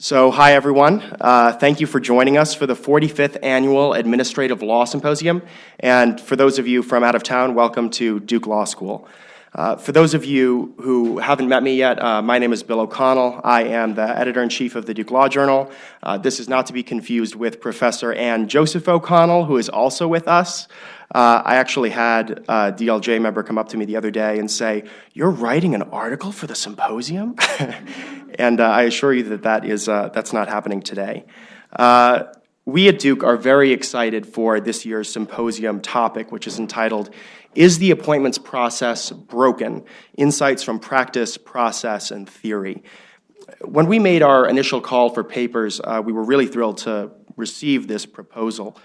Hi everyone. Thank you for joining us for the 45th Annual Administrative Law Symposium. And for those of you from out of town, welcome to Duke Law School. For those of you who haven't met me yet, my name is Bill O'Connell. I am the editor-in-chief of the Duke Law Journal. This is not to be confused with Professor Ann Joseph O'Connell, who is also with us. I actually had a DLJ member come up to me the other day and say, "You're writing an article for the symposium?" And I assure you that that's not happening today. We at Duke are very excited for this year's symposium topic, which is entitled, "Is the Appointments Process Broken? Insights from Practice, Process, and Theory." When we made our initial call for papers, we were really thrilled to receive this proposal.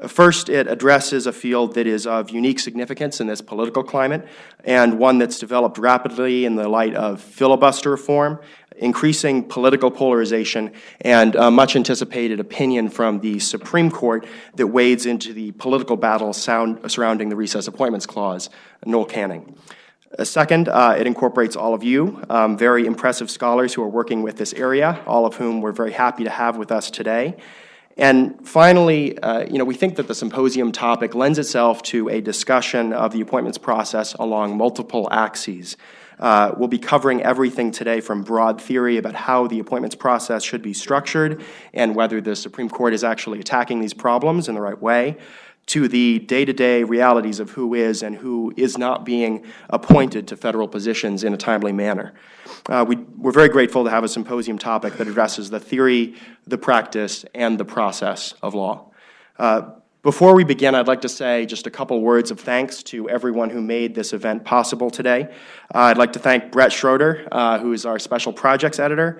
First, it addresses a field that is of unique significance in this political climate, and one that's developed rapidly in the light of filibuster reform, increasing political polarization, and a much-anticipated opinion from the Supreme Court that wades into the political battle surrounding the Recess Appointments Clause, Noel Canning. Second, it incorporates all of you, very impressive scholars who are working with this area, all of whom we're very happy to have with us today. And finally, we think that the symposium topic lends itself to a discussion of the appointments process along multiple axes. We'll be covering everything today from broad theory about how the appointments process should be structured and whether the Supreme Court is actually attacking these problems in the right way, to the day-to-day realities of who is and who is not being appointed to federal positions in a timely manner. We're very grateful to have a symposium topic that addresses the theory, the practice, and the process of law. Before we begin, I'd like to say just a couple words of thanks to everyone who made this event possible today. I'd like to thank Brett Schroeder, who is our special projects editor.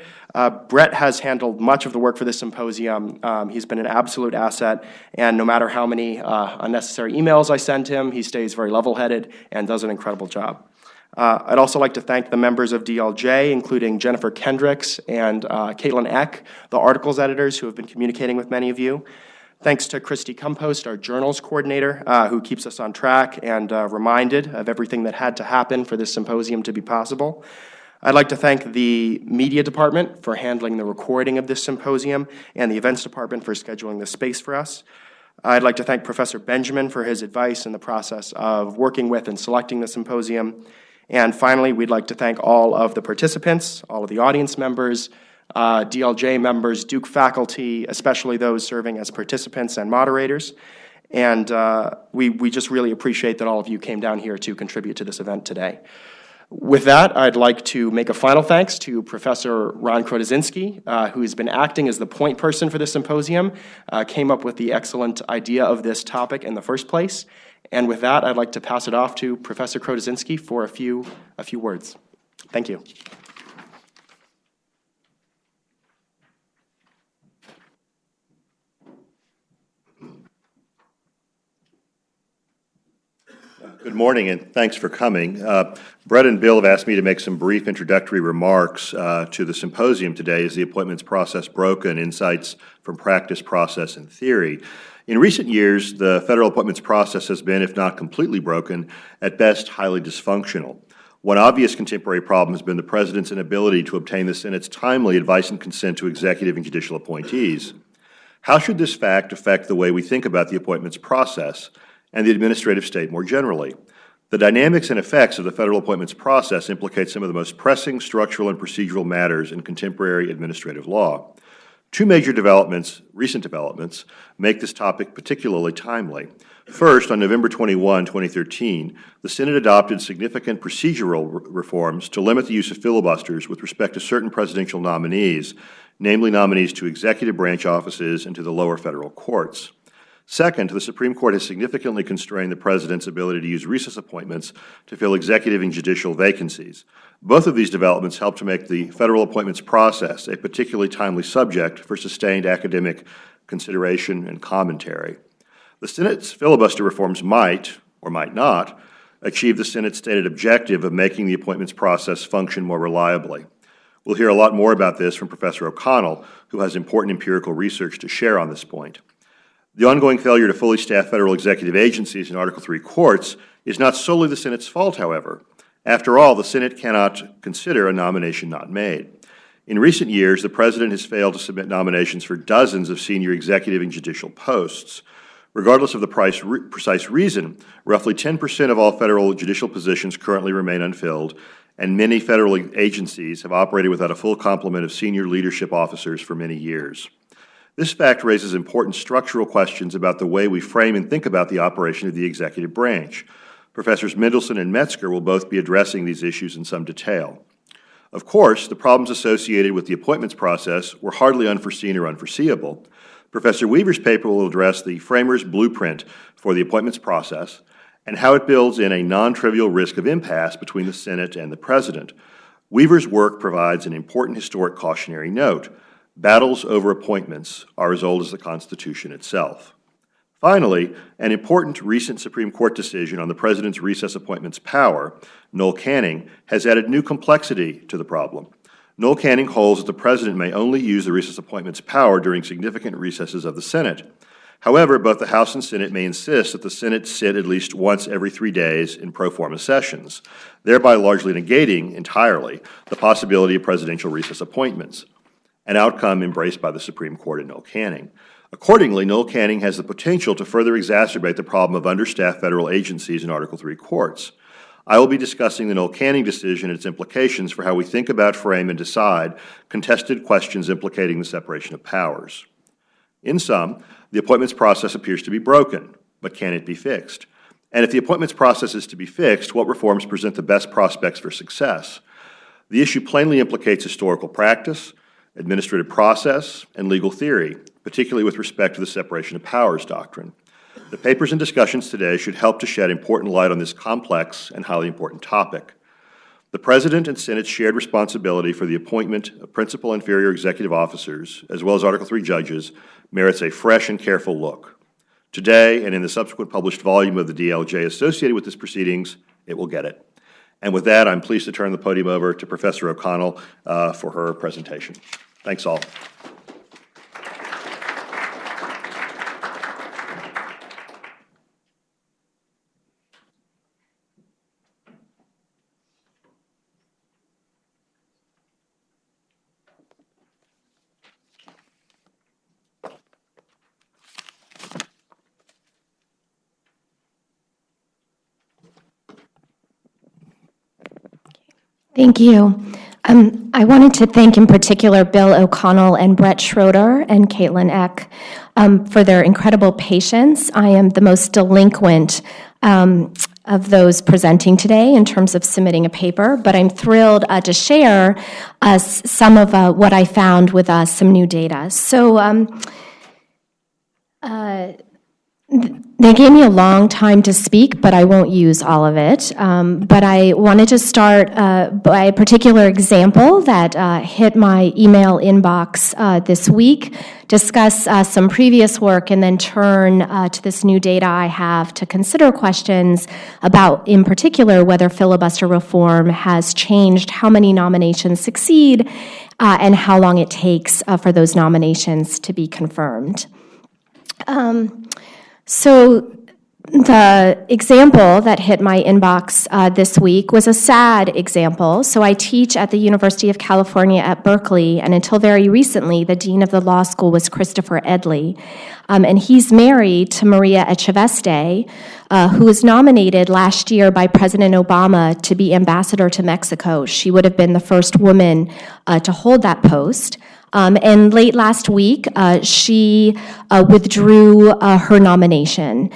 Brett has handled much of the work for this symposium. He's been an absolute asset, and no matter how many unnecessary emails I send him, he stays very level-headed and does an incredible job. I'd also like to thank the members of DLJ, including Jennifer Kendricks and Caitlin Eck, the articles editors who have been communicating with many of you. Thanks to Christy Compost, our journals coordinator, who keeps us on track and reminded of everything that had to happen for this symposium to be possible. I'd like to thank the media department for handling the recording of this symposium and the events department for scheduling the space for us. I'd like to thank Professor Benjamin for his advice in the process of working with and selecting the symposium. And finally, we'd like to thank all of the participants, all of the audience members, DLJ members, Duke faculty, especially those serving as participants and moderators. And we just really appreciate that all of you came down here to contribute to this event today. With that, I'd like to make a final thanks to Professor Ron Krotoszynski, who has been acting as the point person for this symposium, came up with the excellent idea of this topic in the first place. And with that, I'd like to pass it off to Professor Krotoszynski for a few words. Thank you. Good morning, and thanks for coming. Brett and Bill have asked me to make some brief introductory remarks to the symposium today. Is the appointments process broken? Insights from practice, process, and theory. In recent years, the federal appointments process has been, if not completely broken, at best highly dysfunctional. One obvious contemporary problem has been the President's inability to obtain the Senate's timely advice and consent to executive and judicial appointees. How should this fact affect the way we think about the appointments process and the administrative state more generally? The dynamics and effects of the federal appointments process implicate some of the most pressing structural and procedural matters in contemporary administrative law. Two major recent developments, make this topic particularly timely. First, on November 21, 2013, the Senate adopted significant procedural reforms to limit the use of filibusters with respect to certain presidential nominees, namely nominees to executive branch offices and to the lower federal courts. Second, the Supreme Court has significantly constrained the President's ability to use recess appointments to fill executive and judicial vacancies. Both of these developments help to make the federal appointments process a particularly timely subject for sustained academic consideration and commentary. The Senate's filibuster reforms might, or might not, achieve the Senate's stated objective of making the appointments process function more reliably. We'll hear a lot more about this from Professor O'Connell, who has important empirical research to share on this point. The ongoing failure to fully staff federal executive agencies and Article III courts is not solely the Senate's fault, however. After all, the Senate cannot consider a nomination not made. In recent years, the President has failed to submit nominations for dozens of senior executive and judicial posts. Regardless of the precise reason, roughly 10% of all federal judicial positions currently remain unfilled, and many federal agencies have operated without a full complement of senior leadership officers for many years. This fact raises important structural questions about the way we frame and think about the operation of the executive branch. Professors Mendelson and Metzger will both be addressing these issues in some detail. Of course, the problems associated with the appointments process were hardly unforeseen or unforeseeable. Professor Weaver's paper will address the framer's blueprint for the appointments process and how it builds in a non-trivial risk of impasse between the Senate and the President. Weaver's work provides an important historic cautionary note. Battles over appointments are as old as the Constitution itself. Finally, an important recent Supreme Court decision on the President's recess appointments power, Noel Canning, has added new complexity to the problem. Noel Canning holds that the President may only use the recess appointments power during significant recesses of the Senate. However, both the House and Senate may insist that the Senate sit at least once every 3 days in pro forma sessions, thereby largely negating entirely the possibility of presidential recess appointments, an outcome embraced by the Supreme Court in Noel Canning. Accordingly, Noel Canning has the potential to further exacerbate the problem of understaffed federal agencies in Article III courts. I will be discussing the Noel Canning decision and its implications for how we think about, frame, and decide contested questions implicating the separation of powers. In sum, the appointments process appears to be broken, but can it be fixed? And if the appointments process is to be fixed, what reforms present the best prospects for success? The issue plainly implicates historical practice, administrative process, and legal theory, particularly with respect to the separation of powers doctrine. The papers and discussions today should help to shed important light on this complex and highly important topic. The President and Senate's shared responsibility for the appointment of principal and inferior executive officers, as well as Article III judges, merits a fresh and careful look. Today, and in the subsequent published volume of the DLJ associated with this proceedings, it will get it. And with that, I'm pleased to turn the podium over to Professor O'Connell for her presentation. Thanks all. Thank you. I wanted to thank in particular Bill O'Connell and Brett Schroeder and Caitlin Eck for their incredible patience. I am the most delinquent of those presenting today in terms of submitting a paper, but I'm thrilled to share some of what I found with some new data. So they gave me a long time to speak, but I won't use all of it. But I wanted to start by a particular example that hit my email inbox this week, discuss some previous work, and then turn to this new data I have to consider questions about, in particular, whether filibuster reform has changed how many nominations succeed and how long it takes for those nominations to be confirmed. So the example that hit my inbox this week was a sad example. So I teach at the University of California at Berkeley, and until very recently, the dean of the law school was Christopher Edley. And he's married to Maria Echeveste, who was nominated last year by President Obama to be ambassador to Mexico. She would have been the first woman to hold that post. And late last week, she withdrew her nomination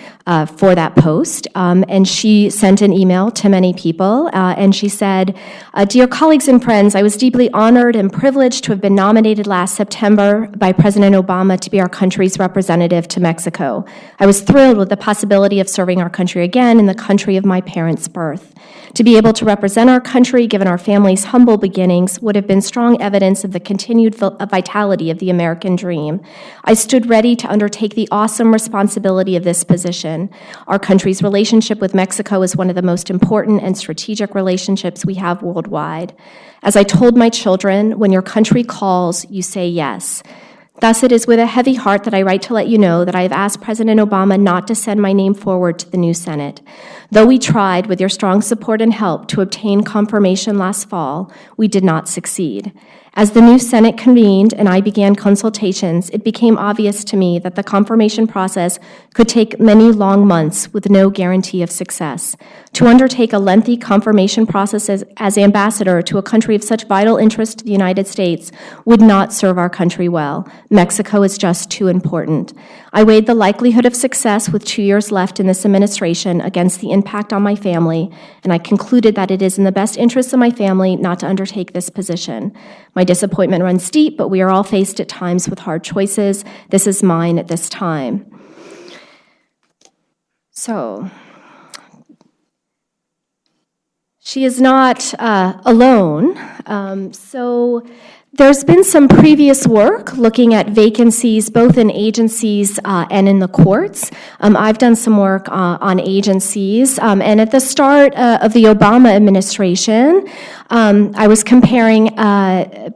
for that post, and she sent an email to many people, and she said, "Dear colleagues and friends, I was deeply honored and privileged to have been nominated last September by President Obama to be our country's representative to Mexico. I was thrilled with the possibility of serving our country again in the country of my parents' birth. To be able to represent our country, given our family's humble beginnings, would have been strong evidence of the continued vitality of the American dream. I stood ready to undertake the awesome responsibility of this position. Our country's relationship with Mexico is one of the most important and strategic relationships we have worldwide. As I told my children, when your country calls, you say yes. Thus, it is with a heavy heart that I write to let you know that I have asked President Obama not to send my name forward to the new Senate. Though we tried, with your strong support and help, to obtain confirmation last fall, we did not succeed. As the new Senate convened and I began consultations, it became obvious to me that the confirmation process could take many long months with no guarantee of success. To undertake a lengthy confirmation process as ambassador to a country of such vital interest to the United States would not serve our country well. Mexico is just too important. I weighed the likelihood of success with 2 years left in this administration against the impact on my family, and I concluded that it is in the best interest of my family not to undertake this position. My disappointment runs deep, but we are all faced at times with hard choices. This is mine at this time. So, she is not alone. There's been some previous work looking at vacancies both in agencies and in the courts. I've done some work on agencies, and at the start of the Obama administration, I was comparing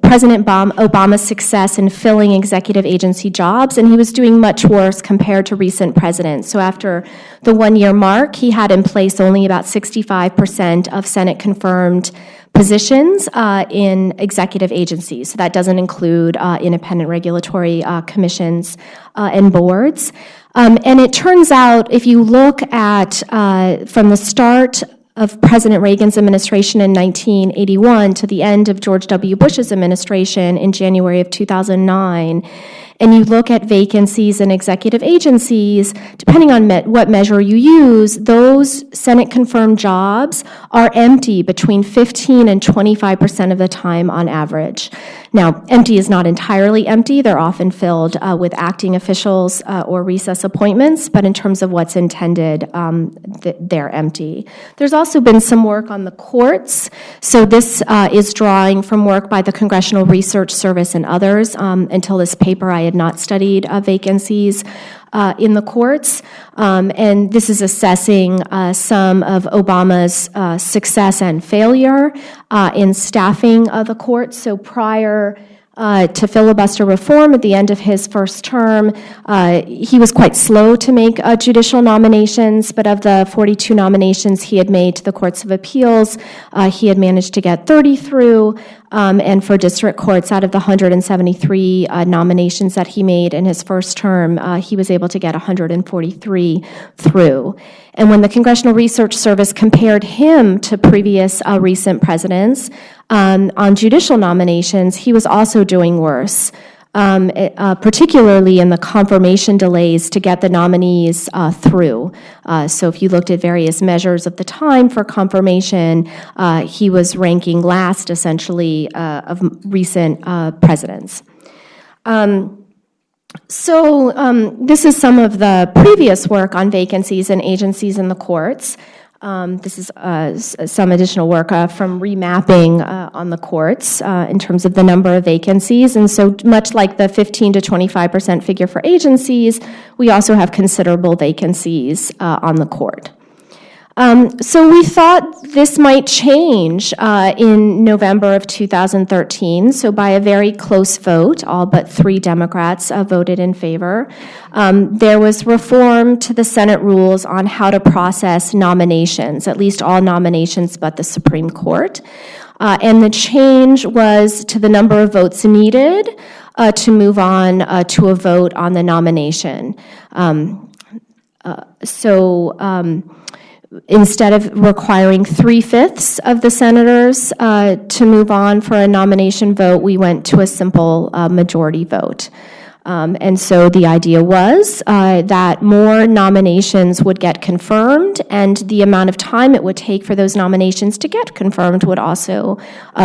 President Obama's success in filling executive agency jobs, and he was doing much worse compared to recent presidents. So after the 1-year mark, he had in place only about 65% of Senate-confirmed positions in executive agencies. So that doesn't include independent regulatory commissions and boards. And it turns out, if you look at from the start of President Reagan's administration in 1981 to the end of George W. Bush's administration in January of 2009, and you look at vacancies in executive agencies, depending on what measure you use, those Senate-confirmed jobs are empty between 15 and 25% of the time on average. Now, empty is not entirely empty. They're often filled with acting officials or recess appointments, but in terms of what's intended, they're empty. There's also been some work on the courts. So this is drawing from work by the Congressional Research Service and others. Until this paper, I had not studied vacancies in the courts. And this is assessing some of Obama's success and failure in staffing the courts. So prior to filibuster reform at the end of his first term, he was quite slow to make judicial nominations, but of the 42 nominations he had made to the courts of appeals, he had managed to get 30 through, and for district courts, out of the 173 nominations that he made in his first term, he was able to get 143 through. And when the Congressional Research Service compared him to previous recent presidents on judicial nominations, he was also doing worse, particularly in the confirmation delays to get the nominees through. So if you looked at various measures of the time for confirmation, he was ranking last, essentially, of recent presidents. This is some of the previous work on vacancies and agencies in the courts. This is some additional work from remapping on the courts in terms of the number of vacancies. And so much like the 15 to 25% figure for agencies, we also have considerable vacancies on the court. So we thought this might change in November of 2013. So by a very close vote, all but 3 Democrats voted in favor. There was reform to the Senate rules on how to process nominations, at least all nominations but the Supreme Court. And the change was to the number of votes needed to move on to a vote on the nomination. Instead of requiring 3/5 of the senators to move on for a nomination vote, we went to a simple majority vote. And so the idea was that more nominations would get confirmed, and the amount of time it would take for those nominations to get confirmed would also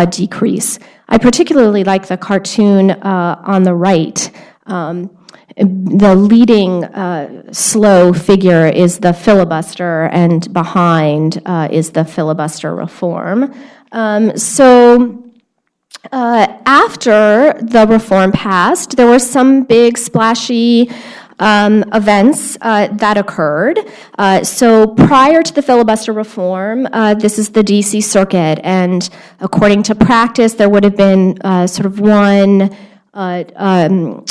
decrease. I particularly like the cartoon on the right. The leading slow figure is the filibuster, and behind is the filibuster reform. After the reform passed, there were some big splashy events that occurred. So prior to the filibuster reform, this is the D.C. Circuit, and according to practice, there would have been sort of one according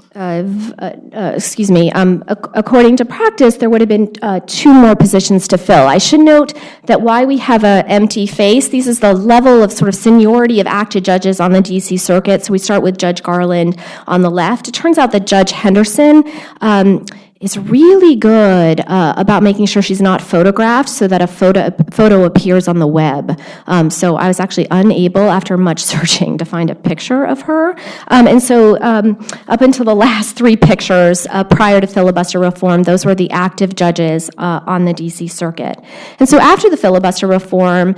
to practice, there would have been 2 more positions to fill. I should note that why we have an empty face, this is the level of sort of seniority of active judges on the DC Circuit. So we start with Judge Garland on the left. It turns out that Judge Henderson is really good about making sure she's not photographed so that a photo appears on the web. So I was actually unable, after much searching, to find a picture of her. And so up until the last 3 pictures prior to filibuster reform, those were the active judges on the DC Circuit. And so after the filibuster reform,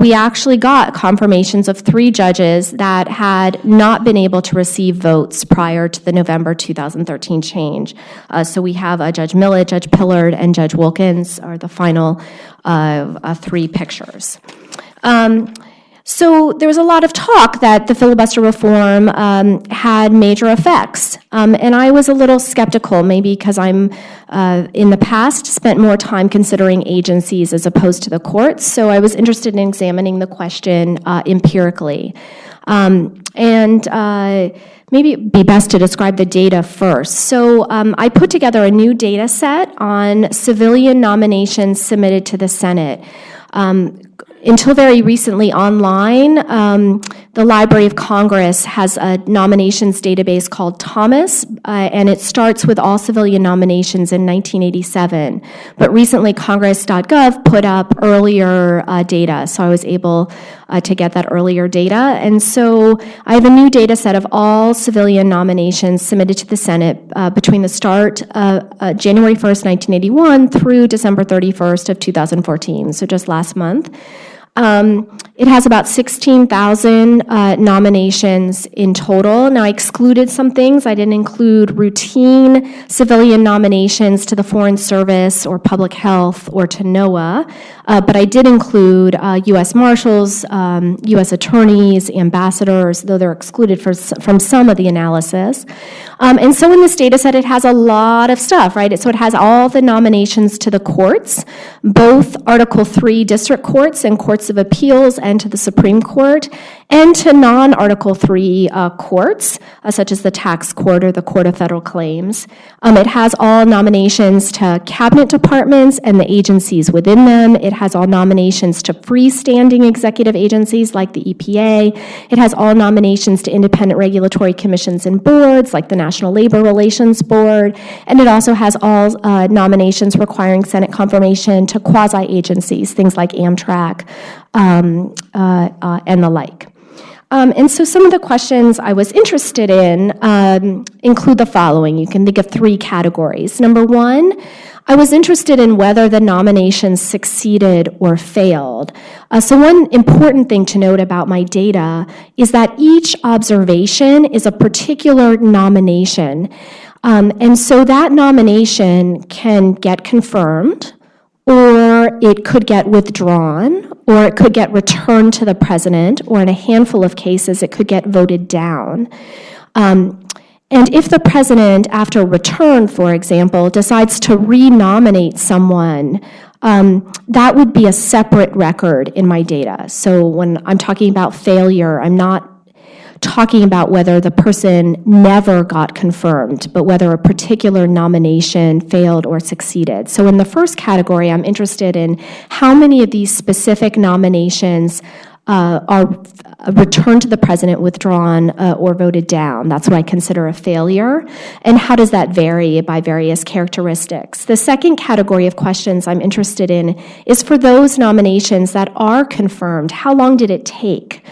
we actually got confirmations of 3 judges that had not been able to receive votes prior to the November 2013 change. So we have Judge Millett, Judge Pillard, and Judge Wilkins are the final 3 pictures. So there was a lot of talk that the filibuster reform had major effects. And I was a little skeptical, maybe because I'm, in the past, spent more time considering agencies as opposed to the courts. So I was interested in examining the question empirically. Maybe it'd be best to describe the data first. So I put together a new data set on civilian nominations submitted to the Senate. Until very recently online, the Library of Congress has a nominations database called Thomas, and it starts with all civilian nominations in 1987. But recently, Congress.gov put up earlier data, so I was able to get that earlier data. And so I have a new data set of all civilian nominations submitted to the Senate between the start January 1st, 1981 through December 31st of 2014, so just last month. It has about 16,000 nominations in total. Now, I excluded some things. I didn't include routine civilian nominations to the Foreign Service or Public Health or to NOAA, but I did include U.S. Marshals, U.S. Attorneys, ambassadors, though they're excluded from some of the analysis. And so in this data set, it has a lot of stuff, right? So it has all the nominations to the courts, both Article III district courts and courts of appeals and to the Supreme Court, and to non-Article III courts, such as the tax court or the Court of Federal Claims. It has all nominations to cabinet departments and the agencies within them. It has all nominations to freestanding executive agencies like the EPA. It has all nominations to independent regulatory commissions and boards like the National Labor Relations Board. And it also has all nominations requiring Senate confirmation to quasi-agencies, things like Amtrak and the like. And so some of the questions I was interested in include the following. You can think of 3 categories. Number 1, I was interested in whether the nominations succeeded or failed. So one important thing to note about my data is that each observation is a particular nomination. And so that nomination can get confirmed, or it could get withdrawn, or it could get returned to the president, or in a handful of cases, it could get voted down. And if the president, after return, for example, decides to renominate someone, that would be a separate record in my data. So when I'm talking about failure, I'm not talking about whether the person never got confirmed, but whether a particular nomination failed or succeeded. So in the first category, I'm interested in how many of these specific nominations are returned to the president, withdrawn, or voted down. That's what I consider a failure. And how does that vary by various characteristics? The second category of questions I'm interested in is for those nominations that are confirmed, how long did it take?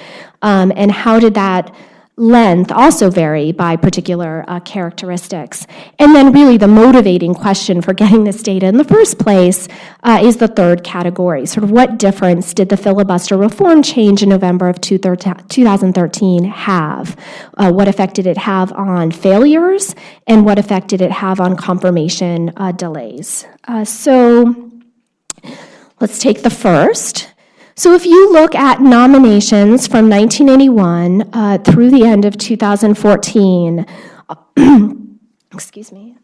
And how did that length also vary by particular characteristics? And then really the motivating question for getting this data in the first place is the third category. Sort of what difference did the filibuster reform change in November of 2013 have? What effect did it have on failures? And what effect did it have on confirmation delays? So let's take the first. So if you look at nominations from 1981 through the end of 2014, excuse me,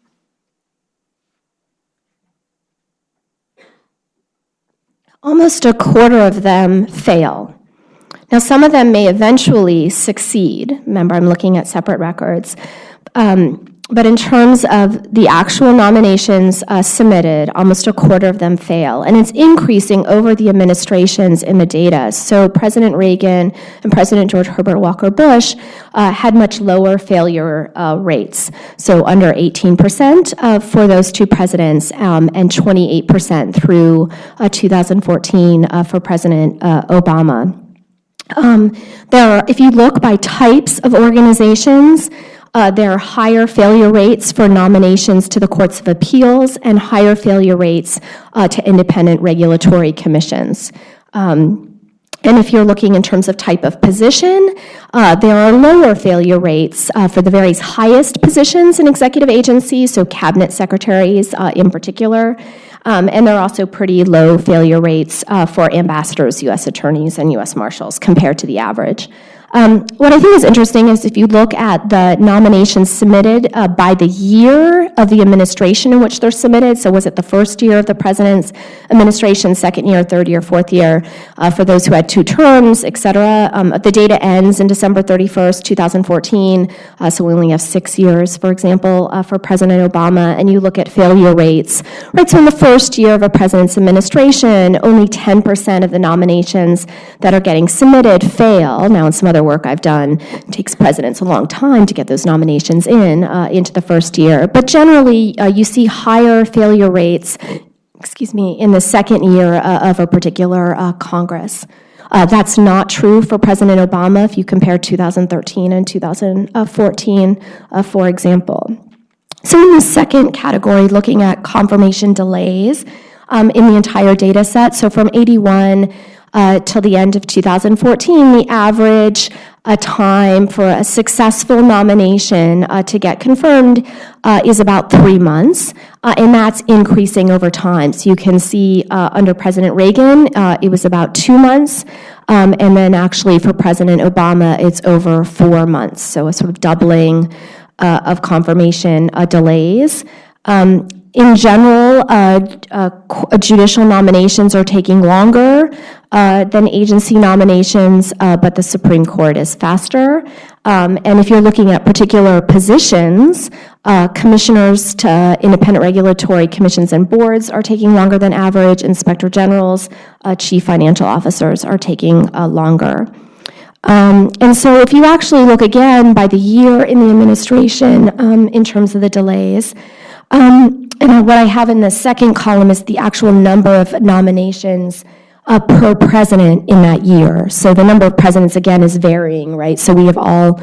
almost a quarter of them fail. Now, some of them may eventually succeed. Remember, I'm looking at separate records. But in terms of the actual nominations submitted, almost a quarter of them fail. And it's increasing over the administrations in the data. So President Reagan and President George Herbert Walker Bush had much lower failure rates. So under 18% for those two presidents and 28% through 2014 for President Obama. If you look by types of organizations, there are higher failure rates for nominations to the courts of appeals and higher failure rates to independent regulatory commissions. And if you're looking in terms of type of position, there are lower failure rates for the various highest positions in executive agencies, so cabinet secretaries in particular. And there are also pretty low failure rates for ambassadors, U.S. attorneys, and U.S. marshals compared to the average. What I think is interesting is if you look at the nominations submitted by the year of the administration in which they're submitted, so was it the first year of the president's administration, second year, third year, fourth year, for those who had 2 terms, et cetera. The data ends in December 31st, 2014, so we only have 6 years, for example, for President Obama, and you look at failure rates. Right, so in the first year of a president's administration, only 10% of the nominations that are getting submitted fail. Now, in some other work I've done, it takes presidents a long time to get those nominations into the first year. But generally, you see higher failure rates, in the second year of a particular Congress. That's not true for President Obama if you compare 2013 and 2014, for example. So in the second category, looking at confirmation delays in the entire data set, so from 81 till the end of 2014, the average time for a successful nomination to get confirmed is about 3 months, and that's increasing over time. So you can see under President Reagan, it was about 2 months, and then actually for President Obama, it's over 4 months, so a sort of doubling of confirmation delays. In general, judicial nominations are taking longer than agency nominations, but the Supreme Court is faster. And if you're looking at particular positions, commissioners to independent regulatory commissions and boards are taking longer than average. Inspector generals, chief financial officers are taking longer. And so if you actually look again by the year in the administration in terms of the delays, and what I have in the second column is the actual number of nominations per president in that year. So the number of presidents, again, is varying, right? So we have all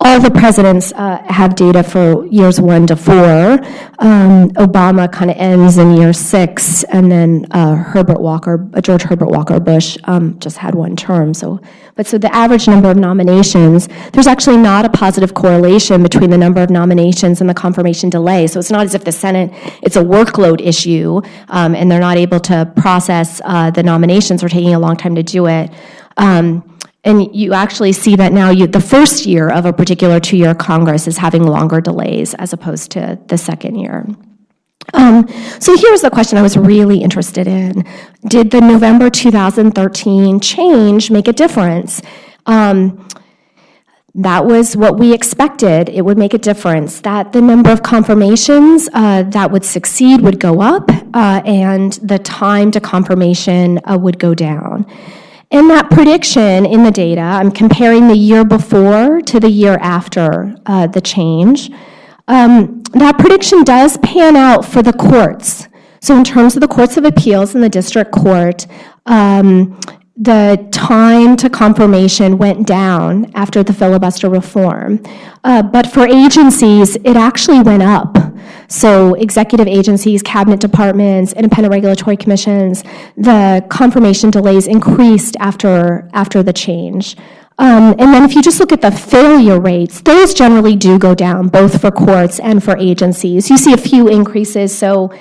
the presidents have data for years 1 to 4. Obama kind of ends in year 6, and then George Herbert Walker Bush just had 1 term. So the average number of nominations, there's actually not a positive correlation between the number of nominations and the confirmation delay. So it's not as if the Senate, it's a workload issue, and they're not able to process the nominations or taking a long time to do it. And you actually see that now the first year of a particular 2-year Congress is having longer delays as opposed to the second year. So here's the question I was really interested in. Did the November 2013 change make a difference? That was what we expected. It would make a difference, that the number of confirmations that would succeed would go up, and the time to confirmation would go down. And that prediction in the data, I'm comparing the year before to the year after the change. That prediction does pan out for the courts. So in terms of the courts of appeals and the district court, the time to confirmation went down after the filibuster reform. But for agencies, it actually went up. So executive agencies, cabinet departments, independent regulatory commissions, the confirmation delays increased after the change. And then if you just look at the failure rates, those generally do go down, both for courts and for agencies. You see a few increases. So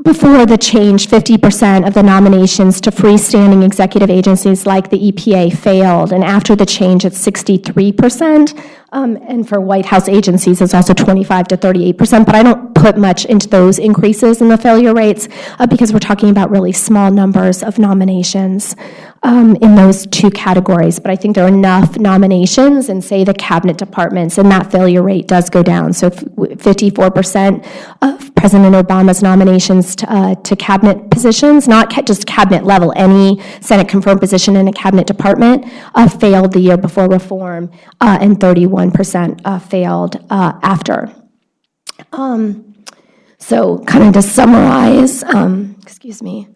before the change, 50% of the nominations to freestanding executive agencies like the EPA failed, and after the change, it's 63%. And for White House agencies, it's also 25 to 38%, but I don't put much into those increases in the failure rates because we're talking about really small numbers of nominations. in those two categories. But I think there are enough nominations in, say, the cabinet departments, and that failure rate does go down. So 54% of President Obama's nominations to cabinet positions, not just cabinet level, any Senate confirmed position in a cabinet department, failed the year before reform, and 31% failed after. So kind of to summarize, excuse me.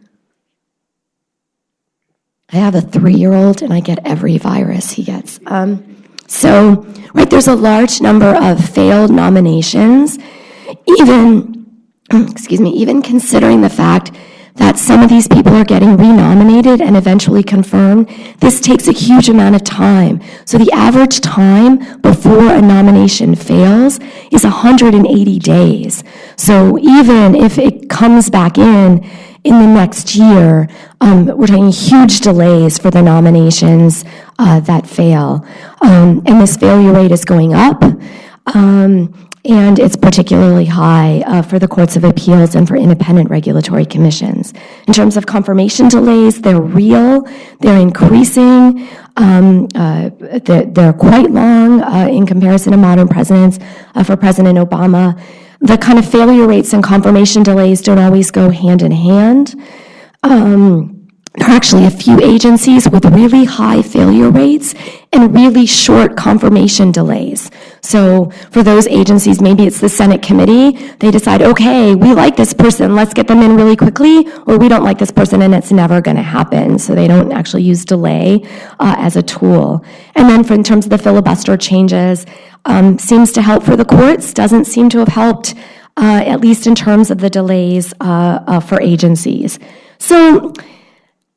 I have a 3-year-old and I get every virus he gets. Right, there's a large number of failed nominations, even considering the fact that some of these people are getting renominated and eventually confirmed. This takes a huge amount of time. So the average time before a nomination fails is 180 days. So even if it comes back in the next year, we're talking huge delays for the nominations that fail. And this failure rate is going up. And it's particularly high for the courts of appeals and for independent regulatory commissions. In terms of confirmation delays, they're real, they're increasing, they're quite long in comparison to modern presidents. For President Obama, the kind of failure rates and confirmation delays don't always go hand in hand. There are actually a few agencies with really high failure rates and really short confirmation delays. So for those agencies, maybe it's the Senate committee, they decide, okay, we like this person, let's get them in really quickly, or we don't like this person and it's never going to happen. So they don't actually use delay as a tool. And then in terms of the filibuster changes, seems to help for the courts, doesn't seem to have helped, at least in terms of the delays for agencies. So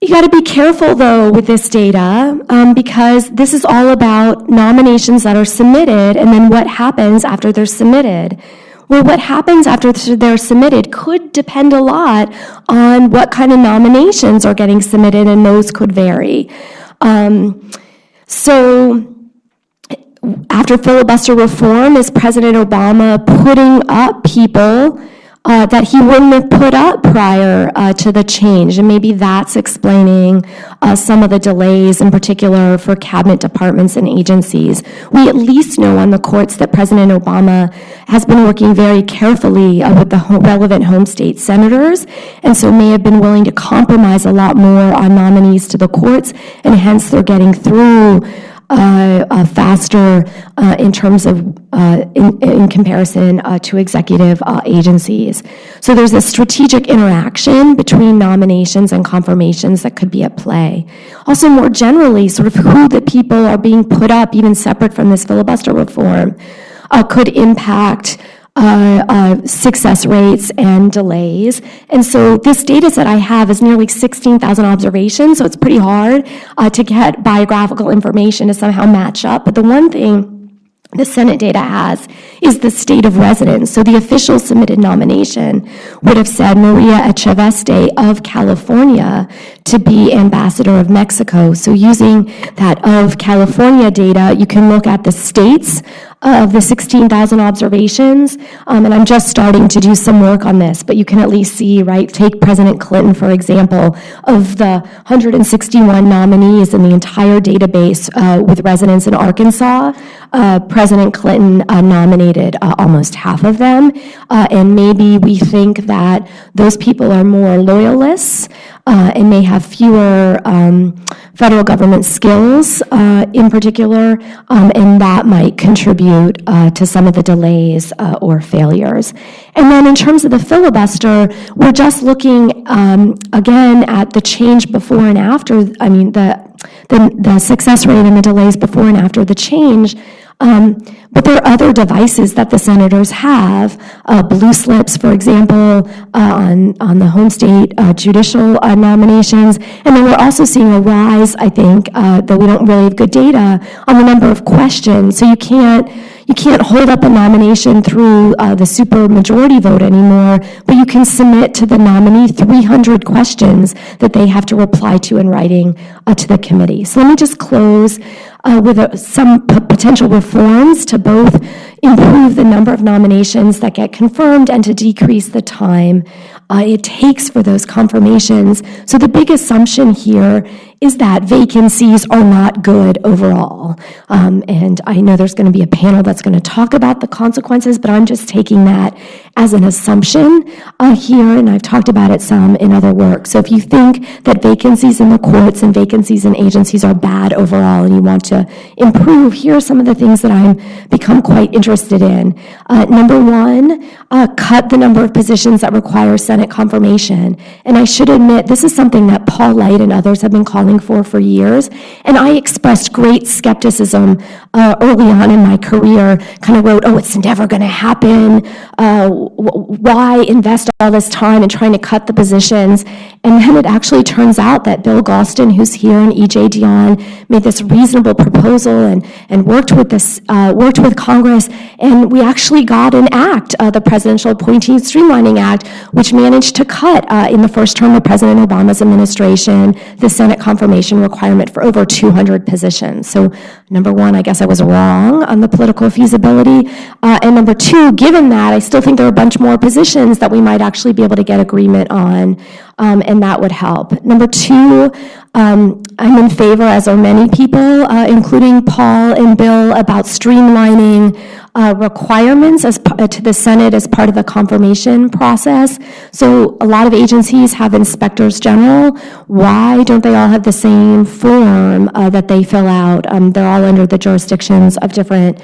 you got to be careful, though, with this data because this is all about nominations that are submitted and then what happens after they're submitted. Well, what happens after they're submitted could depend a lot on what kind of nominations are getting submitted, and those could vary. So after filibuster reform, is President Obama putting up people that he wouldn't have put up prior to the change? And maybe that's explaining some of the delays, in particular for cabinet departments and agencies. We at least know on the courts that President Obama has been working very carefully with the relevant home state senators, and so may have been willing to compromise a lot more on nominees to the courts, and hence they're getting through faster in terms of in comparison to executive agencies. So there's a strategic interaction between nominations and confirmations that could be at play. Also, more generally, sort of who the people are being put up, even separate from this filibuster reform, could impact success rates and delays. And so this data set I have is nearly 16,000 observations, so it's pretty hard to get biographical information to somehow match up. But the one thing the Senate data has is the state of residence. So the official submitted nomination would have said Maria Echeveste of California to be ambassador of Mexico. So using that of California data, you can look at the states of the 16,000 observations, and I'm just starting to do some work on this, but you can at least see, right, take President Clinton, for example, of the 161 nominees in the entire database with residents in Arkansas, President Clinton nominated almost half of them, and maybe we think that those people are more loyalists and may have fewer federal government skills in particular, and that might contribute to some of the delays or failures. And then in terms of the filibuster, we're just looking again at the change before and after, the success rate and the delays before and after the change. But there are other devices that the senators have, blue slips, for example, on the home state judicial nominations. And then we're also seeing a rise, I think, though we don't really have good data, on the number of questions. So you can't hold up a nomination through the supermajority vote anymore, but you can submit to the nominee 300 questions that they have to reply to in writing to the committee. So let me just close with some potential reforms to both improve the number of nominations that get confirmed and to decrease the time it takes for those confirmations. So the big assumption here is that vacancies are not good overall. And I know there's going to be a panel that's going to talk about the consequences, but I'm just taking that as an assumption here, and I've talked about it some in other work. So if you think that vacancies in the courts and vacancies in agencies are bad overall and you want to improve, here are some of the things that I've become quite interested in. Number one, cut the number of positions that require Senate confirmation. And I should admit, this is something that Paul Light and others have been calling for years. And I expressed great skepticism early on in my career, kind of wrote, oh, it's never going to happen. Why invest all this time in trying to cut the positions? And then it actually turns out that Bill Galston, who's here, and E.J. Dion made this reasonable proposal and worked with Congress, and we actually got an act, the Presidential Appointee Streamlining Act, which managed to cut in the first term of President Obama's administration the Senate confirmation requirement for over 200 positions. So number one, I guess I was wrong on the political feasibility. And number two, given that, I still think there are a bunch more positions that we might actually be able to get agreement on, and that would help. Number two, I'm in favor, as are many people, including Paul and Bill, about streamlining requirements to the Senate as part of the confirmation process. So a lot of agencies have inspectors general. Why don't they all have the same form that they fill out? They're all under the jurisdictions of different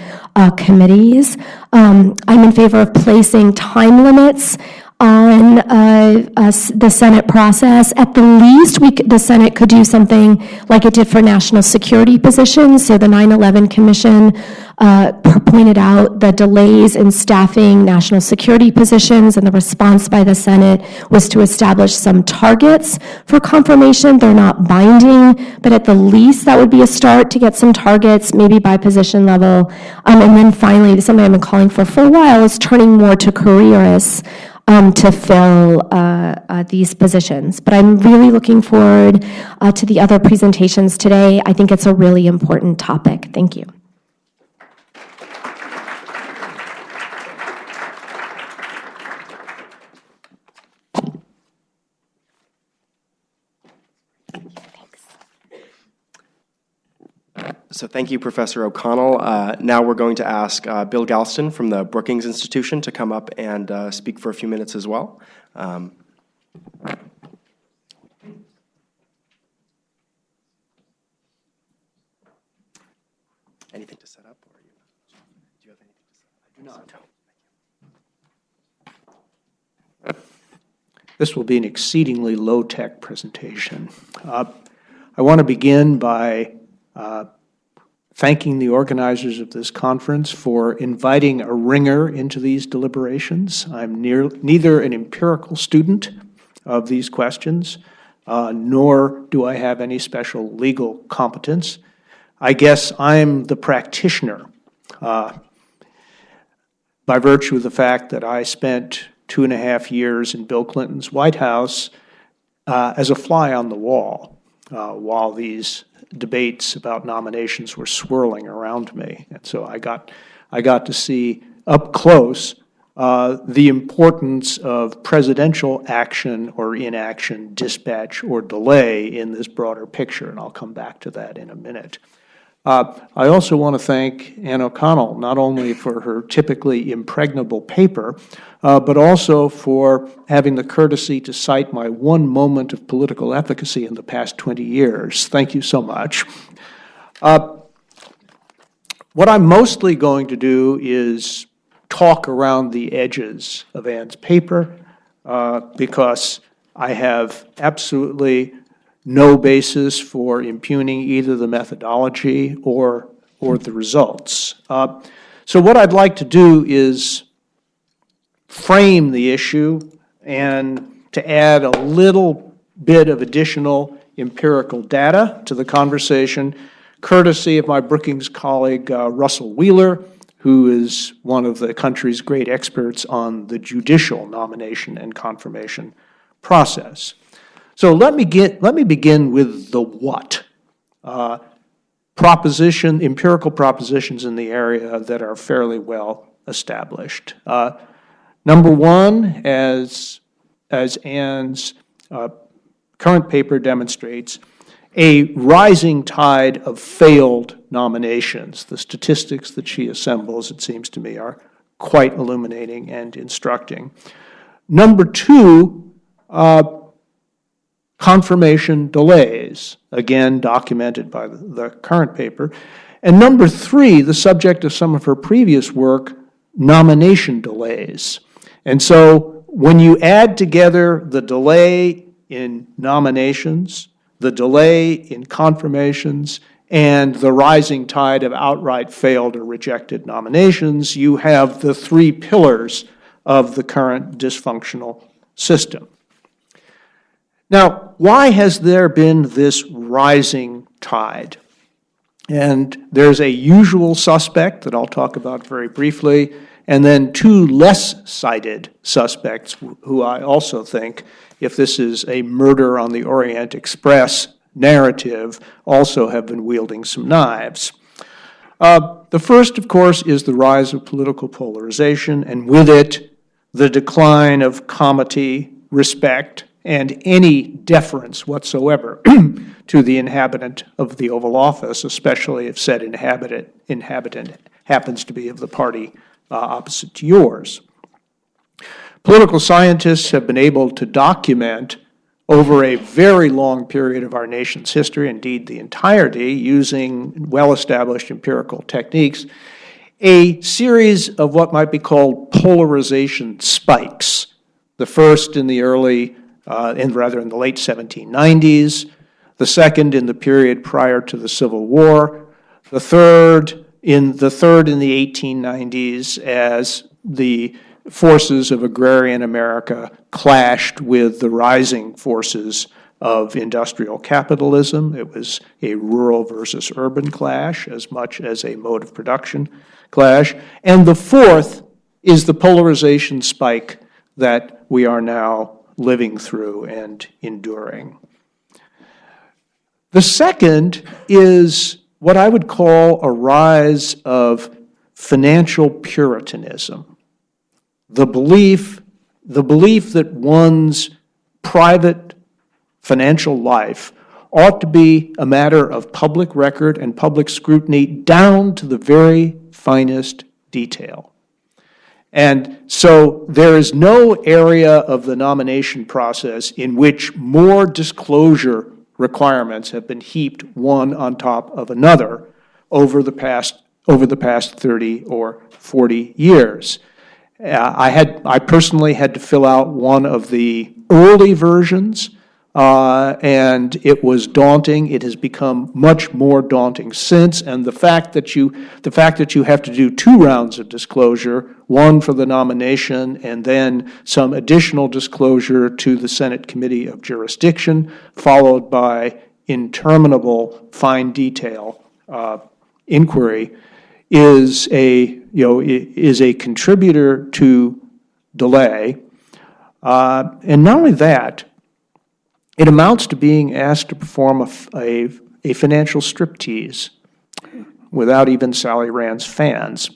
committees. I'm in favor of placing time limits on the Senate process. At the least, the Senate could do something like it did for national security positions. So the 9/11 Commission pointed out the delays in staffing national security positions, and the response by the Senate was to establish some targets for confirmation. They're not binding, but at the least that would be a start to get some targets, maybe by position level. And then finally, something I've been calling for a while, is turning more to careerists to fill these positions. But I'm really looking forward to the other presentations today. I think it's a really important topic. Thank you. So thank you, Professor O'Connell. Now we're going to ask Bill Galston from the Brookings Institution to come up and speak for a few minutes as well. Anything to set up? Or do you have anything to set up? I do not. This will be an exceedingly low-tech presentation. I want to begin by thanking the organizers of this conference for inviting a ringer into these deliberations. I'm neither an empirical student of these questions, nor do I have any special legal competence. I guess I'm the practitioner by virtue of the fact that I spent 2.5 years in Bill Clinton's White House as a fly on the wall while these debates about nominations were swirling around me. And so I got to see up close the importance of presidential action or inaction, dispatch or delay in this broader picture, and I'll come back to that in a minute. I also want to thank Ann O'Connell, not only for her typically impregnable paper, but also for having the courtesy to cite my one moment of political efficacy in the past 20 years. Thank you so much. What I'm mostly going to do is talk around the edges of Ann's paper because I have absolutely no basis for impugning either the methodology or the results. So what I'd like to do is frame the issue and to add a little bit of additional empirical data to the conversation, courtesy of my Brookings colleague, Russell Wheeler, who is one of the country's great experts on the judicial nomination and confirmation process. So let me begin with the what. Empirical propositions in the area that are fairly well established. Number one, as Ann's current paper demonstrates, a rising tide of failed nominations. The statistics that she assembles, it seems to me, are quite illuminating and instructing. Number two, confirmation delays, again documented by the current paper. And number three, the subject of some of her previous work, nomination delays. And so when you add together the delay in nominations, the delay in confirmations, and the rising tide of outright failed or rejected nominations, you have the three pillars of the current dysfunctional system. Now, why has there been this rising tide? And there's a usual suspect that I'll talk about very briefly, and then two less cited suspects who I also think, if this is a murder on the Orient Express narrative, also have been wielding some knives. The first, of course, is the rise of political polarization, and with it, the decline of comity, respect, and any deference whatsoever to the inhabitant of the Oval Office, especially if said inhabitant happens to be of the party opposite to yours. Political scientists have been able to document over a very long period of our nation's history, indeed the entirety, using well-established empirical techniques, a series of what might be called polarization spikes. The first in the late 1790s, the second in the period prior to the Civil War, the third in the 1890s as the forces of agrarian America clashed with the rising forces of industrial capitalism. It was a rural versus urban clash as much as a mode of production clash. And the fourth is the polarization spike that we are now living through and enduring. The second is what I would call a rise of financial puritanism. The belief that one's private financial life ought to be a matter of public record and public scrutiny down to the very finest detail. And so there is no area of the nomination process in which more disclosure requirements have been heaped one on top of another over the past 30 or 40 years. I personally had to fill out one of the early versions, and it was daunting. It has become much more daunting since, and the fact that you have to do 2 rounds of disclosure, one for the nomination and then some additional disclosure to the Senate Committee of Jurisdiction, followed by interminable fine detail inquiry, is a contributor to delay. And not only that, it amounts to being asked to perform a financial striptease without even Sally Rand's fans.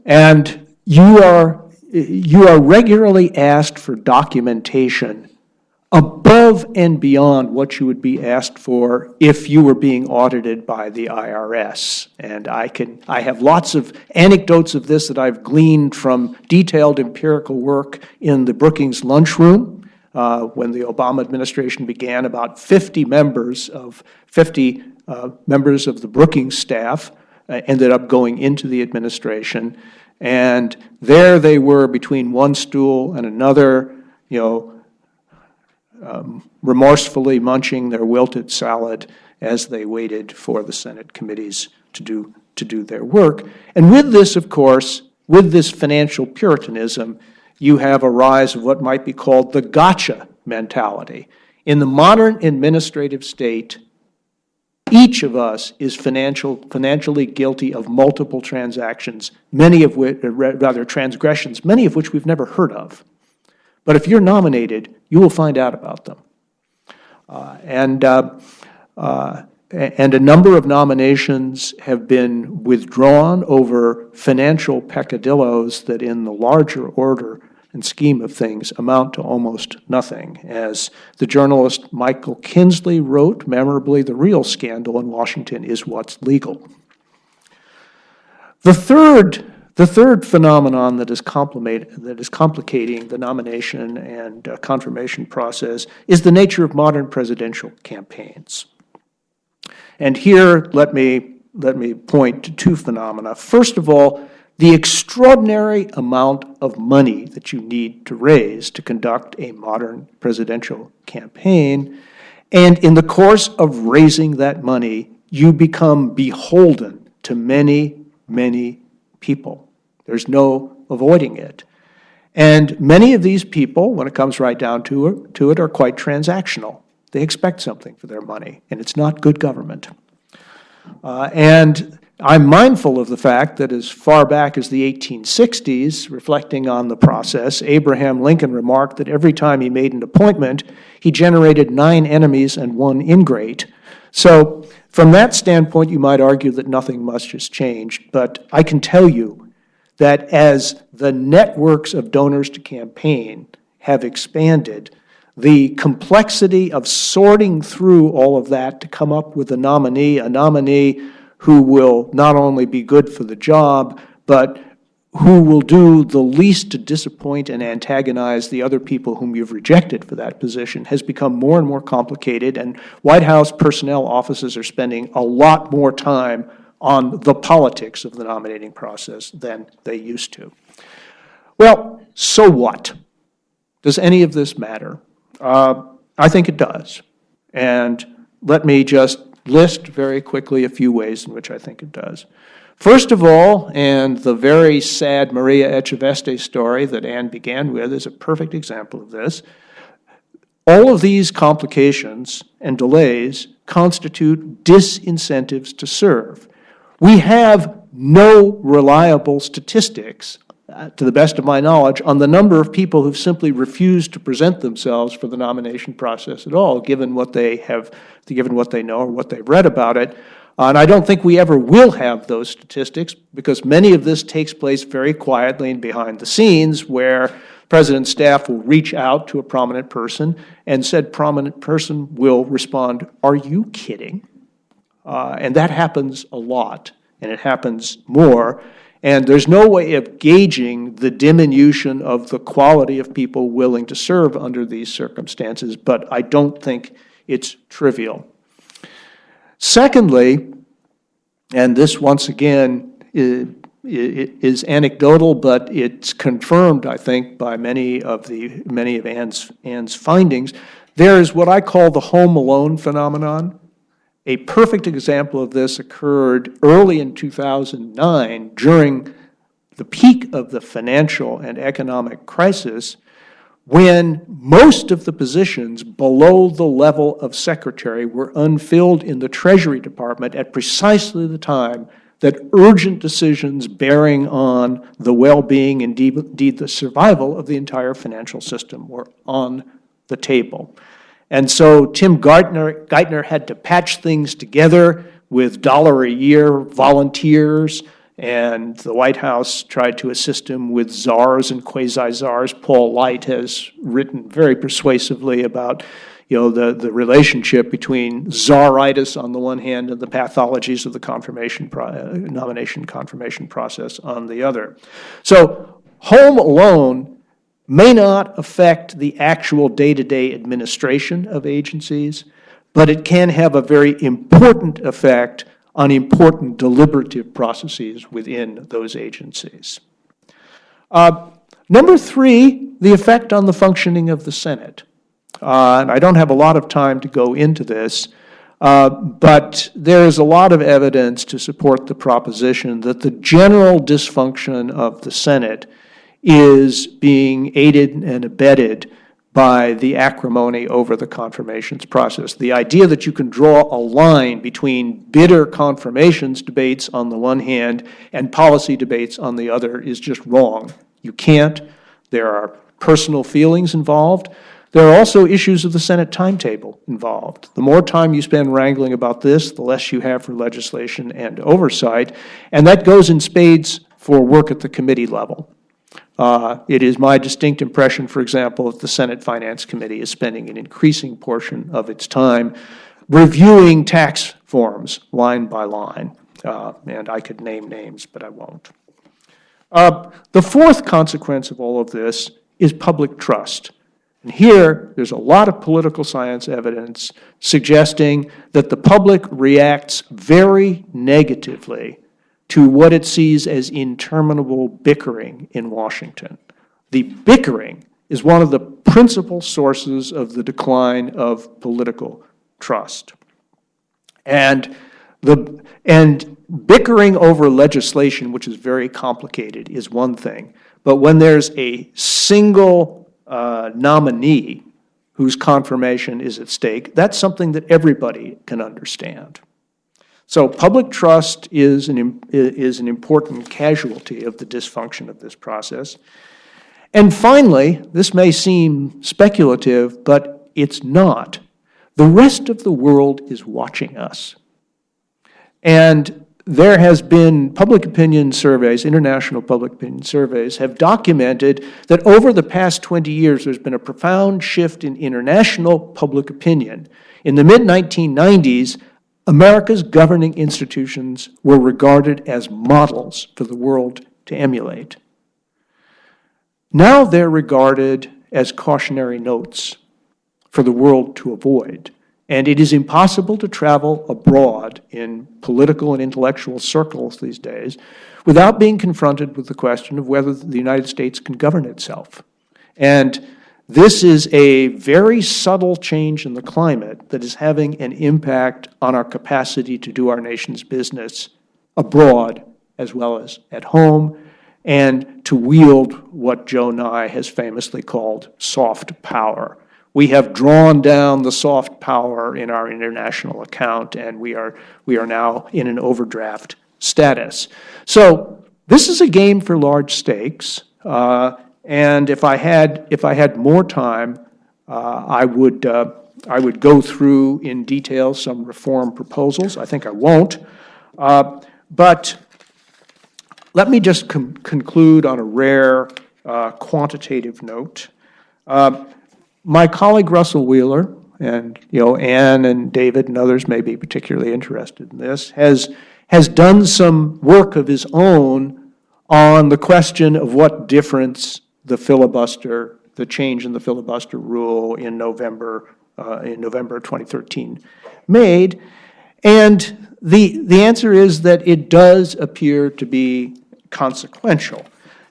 And you are regularly asked for documentation above and beyond what you would be asked for if you were being audited by the IRS. And I have lots of anecdotes of this that I've gleaned from detailed empirical work in the Brookings lunchroom. When the Obama administration began, about 50 members of the Brookings staff ended up going into the administration, and there they were between one stool and another, remorsefully munching their wilted salad as they waited for the Senate committees to do their work. And with this, of course, with this financial puritanism, you have a rise of what might be called the gotcha mentality. In the modern administrative state, each of us is financially guilty of multiple transactions, transgressions, many of which we've never heard of. But if you're nominated, you will find out about them. And a number of nominations have been withdrawn over financial peccadillos that in the larger order and scheme of things, amount to almost nothing. As the journalist Michael Kinsley wrote memorably, the real scandal in Washington is what's legal. The third phenomenon that is complicating the nomination and confirmation process is the nature of modern presidential campaigns. And here, let me point to two phenomena. First of all, the extraordinary amount of money that you need to raise to conduct a modern presidential campaign, and in the course of raising that money, you become beholden to many, many people. There's no avoiding it. And many of these people, when it comes right down to it, are quite transactional. They expect something for their money, and it's not good government. And I'm mindful of the fact that as far back as the 1860s, reflecting on the process, Abraham Lincoln remarked that every time he made an appointment, he generated 9 enemies and 1 ingrate. So from that standpoint, you might argue that nothing much has changed, but I can tell you that as the networks of donors to campaign have expanded, the complexity of sorting through all of that to come up with a nominee who will not only be good for the job, but who will do the least to disappoint and antagonize the other people whom you've rejected for that position, has become more and more complicated, and White House personnel offices are spending a lot more time on the politics of the nominating process than they used to. Well, so what? Does any of this matter? I think it does. And let me just list very quickly a few ways in which I think it does. First of all, and the very sad Maria Echeveste story that Anne began with is a perfect example of this, all of these complications and delays constitute disincentives to serve. We have no reliable statistics, to the best of my knowledge, on the number of people who've simply refused to present themselves for the nomination process at all, given what they know or what they've read about it. And I don't think we ever will have those statistics, because many of this takes place very quietly and behind the scenes, where President's staff will reach out to a prominent person, and said prominent person will respond, "Are you kidding?" And that happens a lot, and it happens more. And there's no way of gauging the diminution of the quality of people willing to serve under these circumstances, but I don't think it's trivial. Secondly, and this once again is anecdotal, but it's confirmed, I think, by many of Anne's findings, there is what I call the home alone phenomenon. A perfect example of this occurred early in 2009 during the peak of the financial and economic crisis, when most of the positions below the level of secretary were unfilled in the Treasury Department at precisely the time that urgent decisions bearing on the well-being and indeed the survival of the entire financial system were on the table. And so Tim Geithner had to patch things together with $1 a year volunteers, and the White House tried to assist him with czars and quasi-czars. Paul Light has written very persuasively about the relationship between czaritis on the one hand and the pathologies of the nomination confirmation process on the other. So home alone may not affect the actual day-to-day administration of agencies, but it can have a very important effect on important deliberative processes within those agencies. Number 3, the effect on the functioning of the Senate. And I don't have a lot of time to go into this, but there is a lot of evidence to support the proposition that the general dysfunction of the Senate is being aided and abetted by the acrimony over the confirmations process. The idea that you can draw a line between bitter confirmations debates on the one hand and policy debates on the other is just wrong. You can't. There are personal feelings involved. There are also issues of the Senate timetable involved. The more time you spend wrangling about this, the less you have for legislation and oversight, and that goes in spades for work at the committee level. It is my distinct impression, for example, that the Senate Finance Committee is spending an increasing portion of its time reviewing tax forms line by line. And I could name names, but I won't. The fourth consequence of all of this is public trust. And here, there's a lot of political science evidence suggesting that the public reacts very negatively to what it sees as interminable bickering in Washington. The bickering is one of the principal sources of the decline of political trust. And bickering over legislation, which is very complicated, is one thing. But when there's a single nominee whose confirmation is at stake, that's something that everybody can understand. So public trust is an important casualty of the dysfunction of this process. And finally, this may seem speculative, but it's not. The rest of the world is watching us. And there has been public opinion surveys, international public opinion surveys, have documented that over the past 20 years, there's been a profound shift in international public opinion. In the mid-1990s, America's governing institutions were regarded as models for the world to emulate. Now they're regarded as cautionary notes for the world to avoid. And it is impossible to travel abroad in political and intellectual circles these days without being confronted with the question of whether the United States can govern itself. And this is a very subtle change in the climate that is having an impact on our capacity to do our nation's business abroad as well as at home, and to wield what Joe Nye has famously called soft power. We have drawn down the soft power in our international account, and we are now in an overdraft status. So this is a game for large stakes, and if I had more time, I would go through in detail some reform proposals. I think I won't, but let me just conclude on a rare quantitative note. My colleague Russell Wheeler, and Ann and David and others may be particularly interested in this, has done some work of his own on the question of what difference the change in the filibuster rule in November 2013 made. And the answer is that it does appear to be consequential.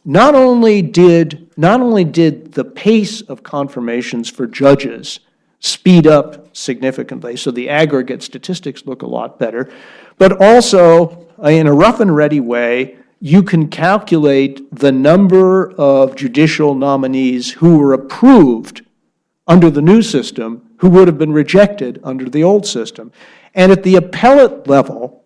Not only did the pace of confirmations for judges speed up significantly, so the aggregate statistics look a lot better, but also, in a rough and ready way, you can calculate the number of judicial nominees who were approved under the new system who would have been rejected under the old system. And at the appellate level,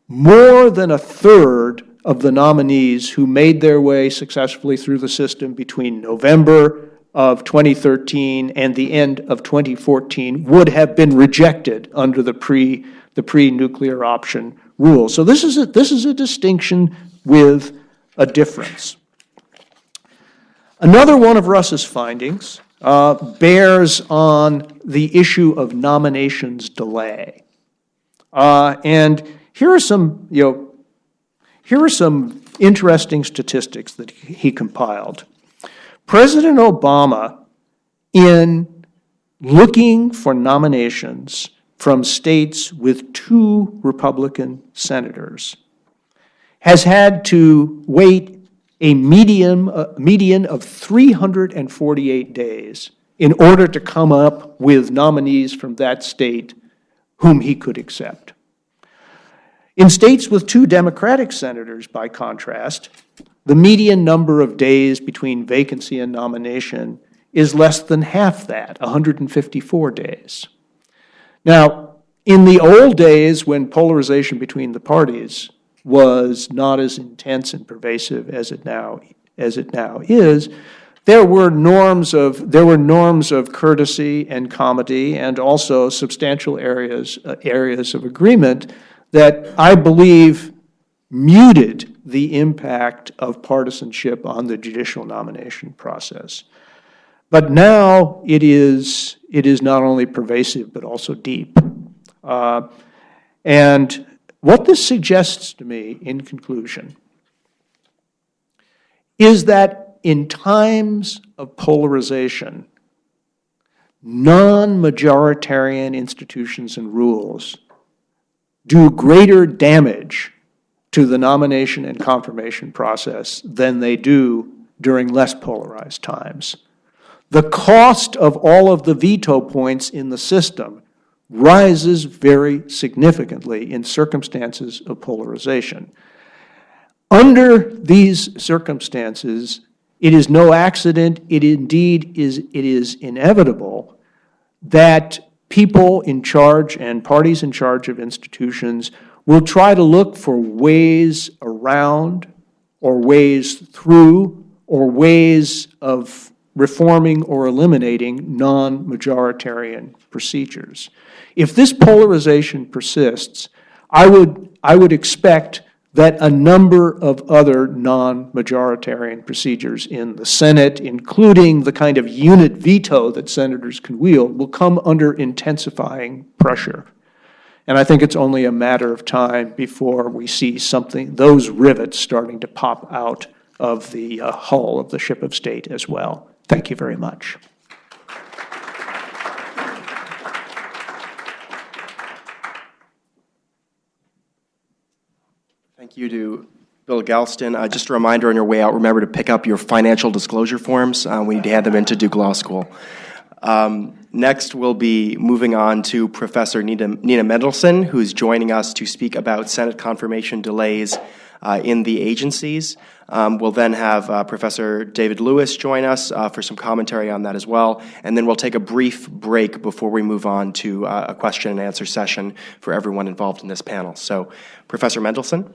more than a third of the nominees who made their way successfully through the system between November of 2013 and the end of 2014 would have been rejected under the pre-nuclear option rule. So this is a distinction with a difference. Another one of Russ's findings bears on the issue of nominations delay. And here are some interesting statistics that he compiled. President Obama, in looking for nominations from states with 2 Republican senators, has had to wait a median of 348 days in order to come up with nominees from that state whom he could accept. In states with 2 Democratic senators, by contrast, the median number of days between vacancy and nomination is less than half that, 154 days. Now, in the old days when polarization between the parties was not as intense and pervasive as it now is, there were norms of courtesy and comity, and also substantial areas of agreement that I believe muted the impact of partisanship on the judicial nomination process. But now it is not only pervasive, but also deep. And what this suggests to me, in conclusion, is that in times of polarization, non-majoritarian institutions and rules do greater damage to the nomination and confirmation process than they do during less polarized times. The cost of all of the veto points in the system rises very significantly in circumstances of polarization. Under these circumstances, it is no accident, it is inevitable that people in charge and parties in charge of institutions will try to look for ways around or ways through or ways of reforming or eliminating non-majoritarian procedures. If this polarization persists, I would expect that a number of other non-majoritarian procedures in the Senate, including the kind of unit veto that senators can wield, will come under intensifying pressure. And I think it's only a matter of time before we see those rivets starting to pop out of the hull of the ship of state as well. Thank you very much. Thank you to Bill Galston. Just a reminder on your way out, remember to pick up your financial disclosure forms. We need to hand them into Duke Law School. Next, we'll be moving on to Professor Nina Mendelson, who's joining us to speak about Senate confirmation delays in the agencies. We'll then have Professor David Lewis join us for some commentary on that as well, and then we'll take a brief break before we move on to a question and answer session for everyone involved in this panel. So, Professor Mendelson.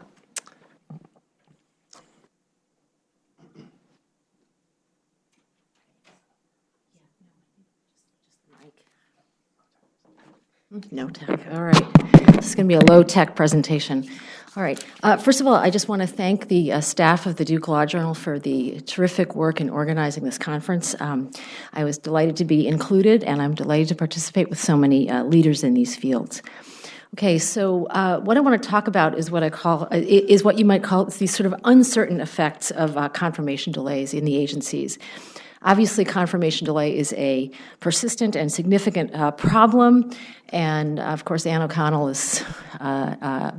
No tech. All right. This is going to be a low-tech presentation. All right. First of all, I just want to thank the staff of the Duke Law Journal for the terrific work in organizing this conference. I was delighted to be included, and I'm delighted to participate with so many leaders in these fields. Okay, so what I want to talk about is what you might call these sort of uncertain effects of confirmation delays in the agencies. Obviously, confirmation delay is a persistent and significant problem, and of course, Anne O'Connell is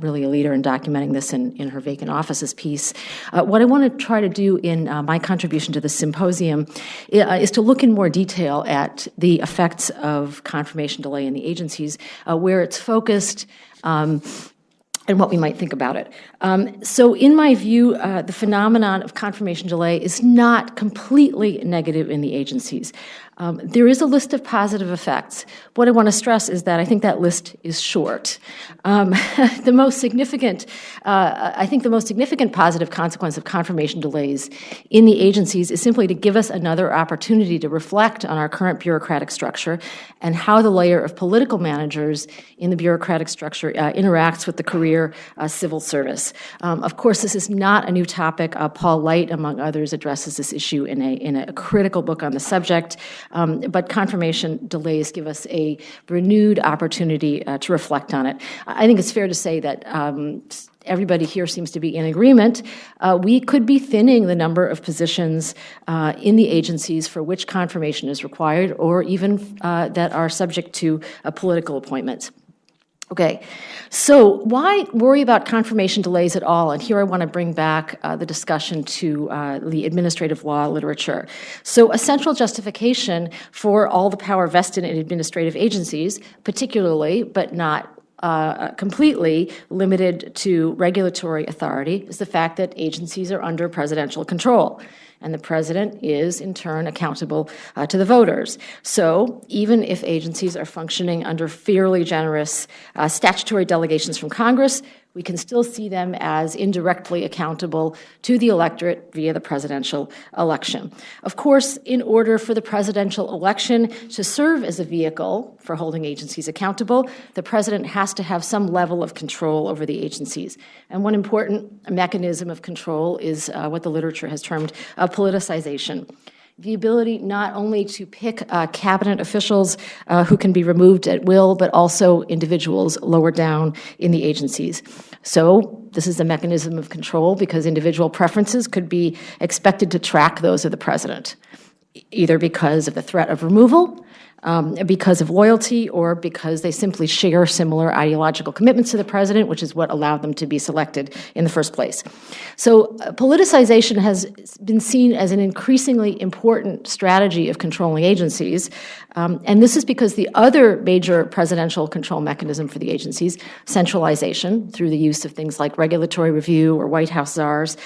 really a leader in documenting this in her vacant offices piece. What I want to try to do in my contribution to the symposium is to look in more detail at the effects of confirmation delay in the agencies, where it's focused, and what we might think about it. So in my view, the phenomenon of confirmation delay is not completely negative in the agencies. There is a list of positive effects. What I want to stress is that I think that list is short. The most significant positive consequence of confirmation delays in the agencies is simply to give us another opportunity to reflect on our current bureaucratic structure and how the layer of political managers in the bureaucratic structure interacts with the career civil service. Of course, this is not a new topic. Paul Light, among others, addresses this issue in a critical book on the subject. But confirmation delays give us a renewed opportunity to reflect on it. I think it's fair to say that everybody here seems to be in agreement. We could be thinning the number of positions in the agencies for which confirmation is required, or even that are subject to political appointments. Okay, so why worry about confirmation delays at all? And here I want to bring back the discussion to the administrative law literature. So a central justification for all the power vested in administrative agencies, particularly, but not completely limited to regulatory authority, is the fact that agencies are under presidential control. and the president is, in turn, accountable to the voters. So even if agencies are functioning under fairly generous statutory delegations from Congress, we can still see them as indirectly accountable to the electorate via the presidential election. Of course, in order for the presidential election to serve as a vehicle for holding agencies accountable, the president has to have some level of control over the agencies. And one important mechanism of control is what the literature has termed politicization. The ability not only to pick cabinet officials who can be removed at will, but also individuals lower down in the agencies. So this is a mechanism of control because individual preferences could be expected to track those of the president, either because of the threat of removal, because of loyalty, or because they simply share similar ideological commitments to the president, which is what allowed them to be selected in the first place. So politicization has been seen as an increasingly important strategy of controlling agencies, and this is because the other major presidential control mechanism for the agencies, centralization through the use of things like regulatory review or White House czars,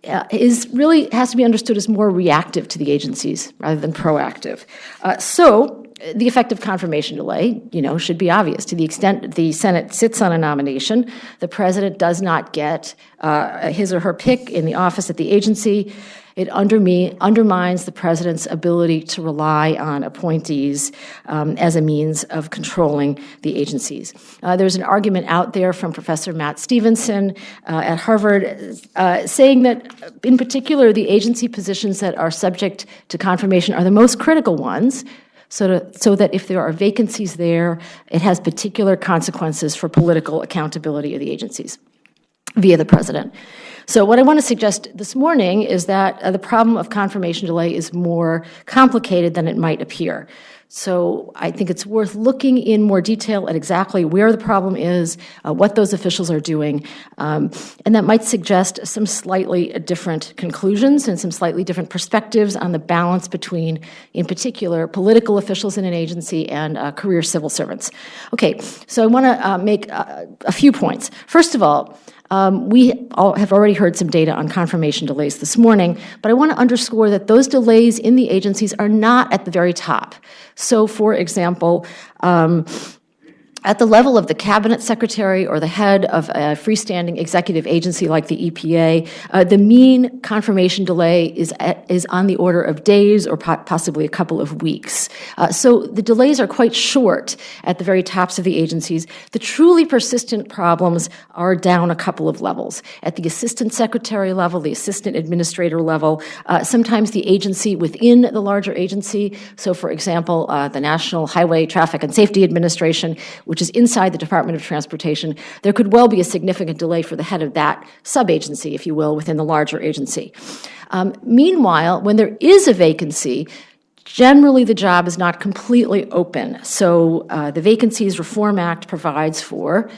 has to be understood as more reactive to the agencies rather than proactive. So the effect of confirmation delay, should be obvious. To the extent the Senate sits on a nomination, the president does not get his or her pick in the office at the agency. It undermines the president's ability to rely on appointees as a means of controlling the agencies. There's an argument out there from Professor Matt Stevenson at Harvard saying that, in particular, the agency positions that are subject to confirmation are the most critical ones, so that if there are vacancies there, it has particular consequences for political accountability of the agencies via the president. So what I want to suggest this morning is that the problem of confirmation delay is more complicated than it might appear. So I think it's worth looking in more detail at exactly where the problem is, what those officials are doing, and that might suggest some slightly different conclusions and some slightly different perspectives on the balance between, in particular, political officials in an agency and career civil servants. Okay, so I want to make a few points. First of all, we all have already heard some data on confirmation delays this morning, but I want to underscore that those delays in the agencies are not at the very top. So, for example, at the level of the cabinet secretary or the head of a freestanding executive agency like the EPA, the mean confirmation delay is on the order of days or possibly a couple of weeks. So the delays are quite short at the very tops of the agencies. The truly persistent problems are down a couple of levels. At the assistant secretary level, the assistant administrator level, sometimes the agency within the larger agency. So, for example, the National Highway Traffic and Safety Administration, which is inside the Department of Transportation, there could well be a significant delay for the head of that sub-agency, if you will, within the larger agency. Meanwhile, when there is a vacancy, generally the job is not completely open. So the Vacancies Reform Act provides for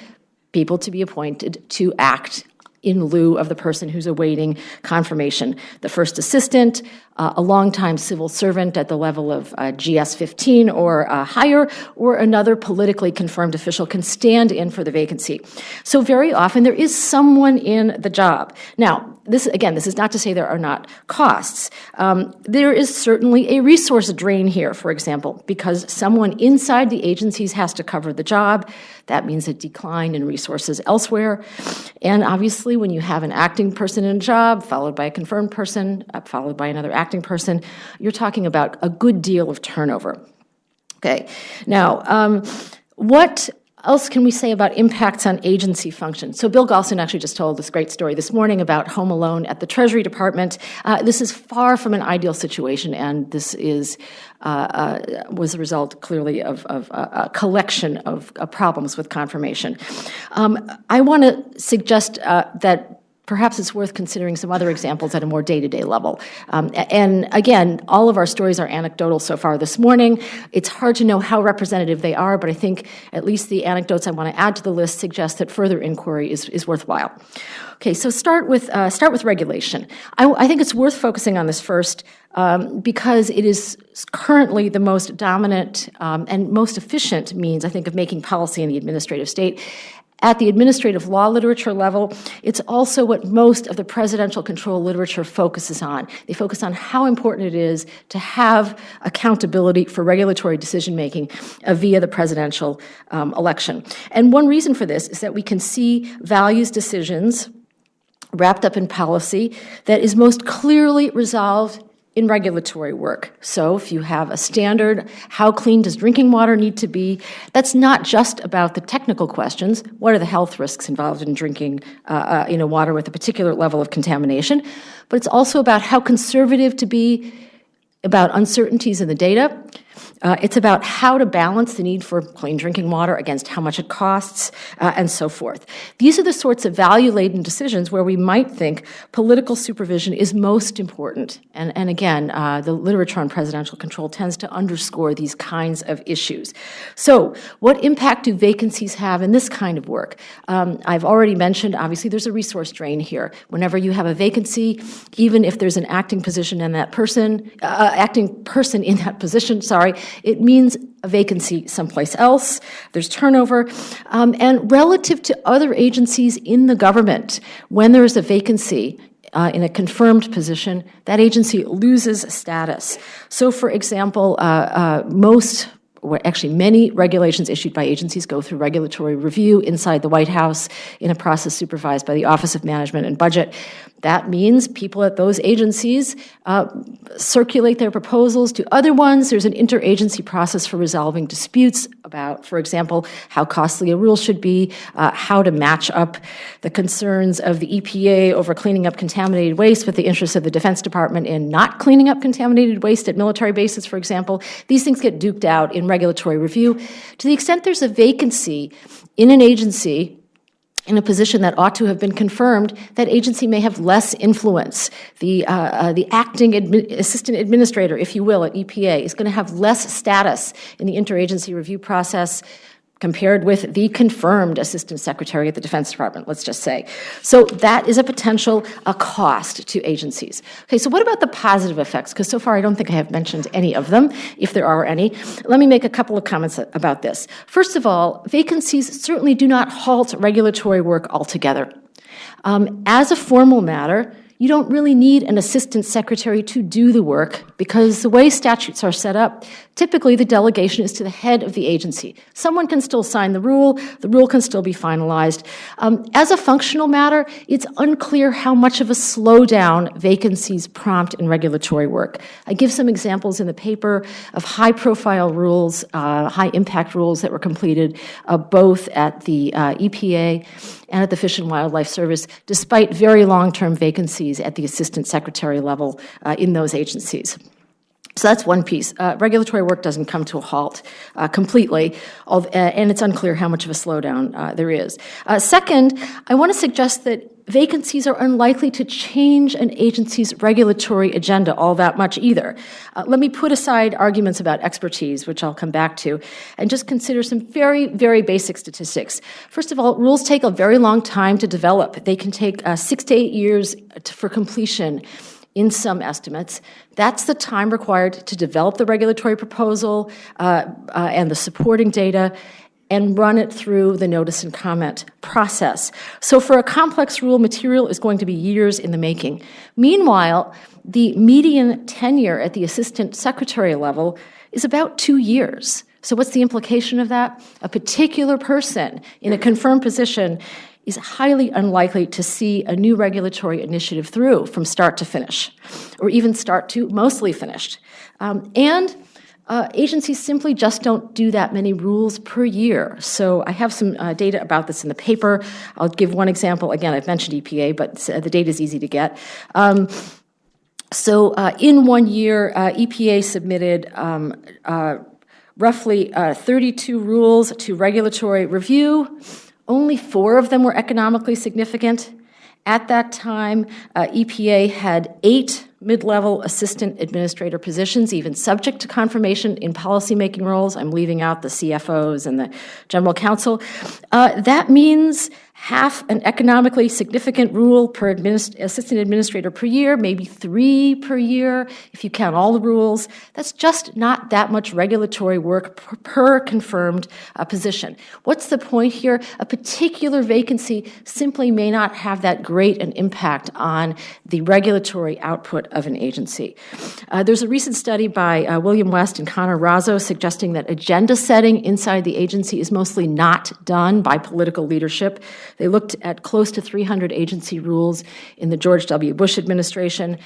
people to be appointed to act in lieu of the person who's awaiting confirmation. The first assistant, a longtime civil servant at the level of GS 15 or higher, or another politically confirmed official can stand in for the vacancy. So very often there is someone in the job. Now, this is not to say there are not costs. There is certainly a resource drain here, for example, because someone inside the agencies has to cover the job. That means a decline in resources elsewhere. And obviously, when you have an acting person in a job, followed by a confirmed person, followed by another acting person, you're talking about a good deal of turnover. Okay, now, what else can we say about impacts on agency function? So Bill Galston actually just told this great story this morning about Home Alone at the Treasury Department. This is far from an ideal situation, and this was a result clearly of a collection of problems with confirmation. I want to suggest that perhaps it's worth considering some other examples at a more day-to-day level. And again, all of our stories are anecdotal so far this morning. It's hard to know how representative they are, but I think at least the anecdotes I want to add to the list suggest that further inquiry is worthwhile. Okay, so start with regulation. I think it's worth focusing on this first because it is currently the most dominant and most efficient means, I think, of making policy in the administrative state. At the administrative law literature level, it's also what most of the presidential control literature focuses on. They focus on how important it is to have accountability for regulatory decision-making via the presidential election. And one reason for this is that we can see values decisions wrapped up in policy that is most clearly resolved in regulatory work. So if you have a standard, how clean does drinking water need to be, that's not just about the technical questions, what are the health risks involved in drinking water with a particular level of contamination, but it's also about how conservative to be about uncertainties in the data. It's about how to balance the need for clean drinking water against how much it costs, and so forth. These are the sorts of value-laden decisions where we might think political supervision is most important. And again, the literature on presidential control tends to underscore these kinds of issues. So what impact do vacancies have in this kind of work? I've already mentioned, obviously, there's a resource drain here. Whenever you have a vacancy, even if there's an acting person in that position, it means a vacancy someplace else. There's turnover. And relative to other agencies in the government, when there is a vacancy in a confirmed position, that agency loses status. So, for example, many regulations issued by agencies go through regulatory review inside the White House in a process supervised by the Office of Management and Budget. That means people at those agencies circulate their proposals to other ones. There's an interagency process for resolving disputes about, for example, how costly a rule should be, how to match up the concerns of the EPA over cleaning up contaminated waste with the interests of the Defense Department in not cleaning up contaminated waste at military bases, for example. These things get duked out in regulatory review. To the extent there's a vacancy in an agency in a position that ought to have been confirmed, that agency may have less influence. The acting assistant administrator, if you will, at EPA is going to have less status in the interagency review process compared with the confirmed assistant secretary at the Defense Department, let's just say. So that is a potential cost to agencies. Okay, so what about the positive effects? Because so far I don't think I have mentioned any of them, if there are any. Let me make a couple of comments about this. First of all, vacancies certainly do not halt regulatory work altogether. As a formal matter, you don't really need an assistant secretary to do the work because the way statutes are set up, typically the delegation is to the head of the agency. Someone can still sign the rule can still be finalized. As a functional matter, it's unclear how much of a slowdown vacancies prompt in regulatory work. I give some examples in the paper of high-profile rules, high-impact rules that were completed both at the EPA and at the Fish and Wildlife Service, despite very long-term vacancies at the assistant secretary level in those agencies. So that's one piece. Regulatory work doesn't come to a halt completely, and it's unclear how much of a slowdown there is. Second, I want to suggest that vacancies are unlikely to change an agency's regulatory agenda all that much either. Let me put aside arguments about expertise, which I'll come back to, and just consider some very, very basic statistics. First of all, rules take a very long time to develop. They can take 6 to 8 years for completion in some estimates. That's the time required to develop the regulatory proposal and the supporting data and run it through the notice and comment process. So for a complex rule, material is going to be years in the making. Meanwhile, the median tenure at the assistant secretary level is about 2 years. So what's the implication of that? A particular person in a confirmed position is highly unlikely to see a new regulatory initiative through from start to finish, or even start to mostly finished. Agencies simply just don't do that many rules per year. So I have some data about this in the paper. I'll give one example. Again, I've mentioned EPA, but the data is easy to get. In 1 year, EPA submitted roughly 32 rules to regulatory review. Only 4 of them were economically significant. At that time, EPA had 8 mid-level assistant administrator positions, even subject to confirmation in policymaking roles. I'm leaving out the CFOs and the general counsel. That means half an economically significant rule per assistant administrator per year, maybe 3 per year if you count all the rules. That's just not that much regulatory work per confirmed position. What's the point here? A particular vacancy simply may not have that great an impact on the regulatory output of an agency. There's a recent study by William West and Connor Razzo suggesting that agenda setting inside the agency is mostly not done by political leadership. They looked at close to 300 agency rules in the George W. Bush administration,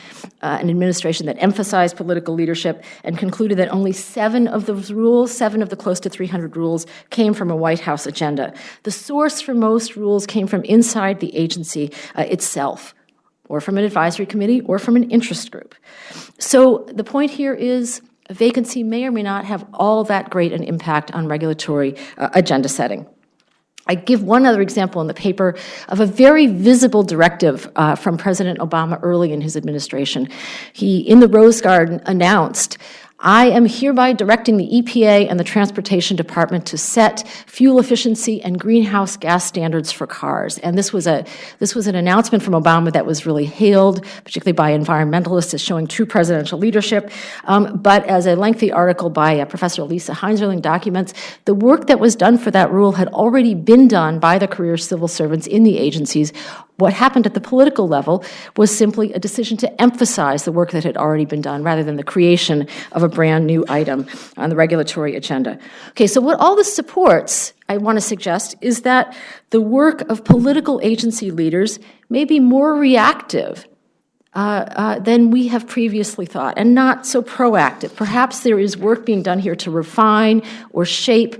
an administration that emphasized political leadership, and concluded that only 7 of those rules, 7 of the close to 300 rules, came from a White House agenda. The source for most rules came from inside the agency itself, or from an advisory committee, or from an interest group. So the point here is a vacancy may or may not have all that great an impact on regulatory agenda setting. I give one other example in the paper of a very visible directive from President Obama early in his administration. He, in the Rose Garden, announced, "I am hereby directing the EPA and the Transportation Department to set fuel efficiency and greenhouse gas standards for cars." And this was an announcement from Obama that was really hailed, particularly by environmentalists, as showing true presidential leadership. But as a lengthy article by Professor Lisa Heinzerling documents, the work that was done for that rule had already been done by the career civil servants in the agencies. What happened at the political level was simply a decision to emphasize the work that had already been done rather than the creation of a brand new item on the regulatory agenda. Okay, so what all this supports, I want to suggest, is that the work of political agency leaders may be more reactive than we have previously thought, and not so proactive. Perhaps there is work being done here to refine or shape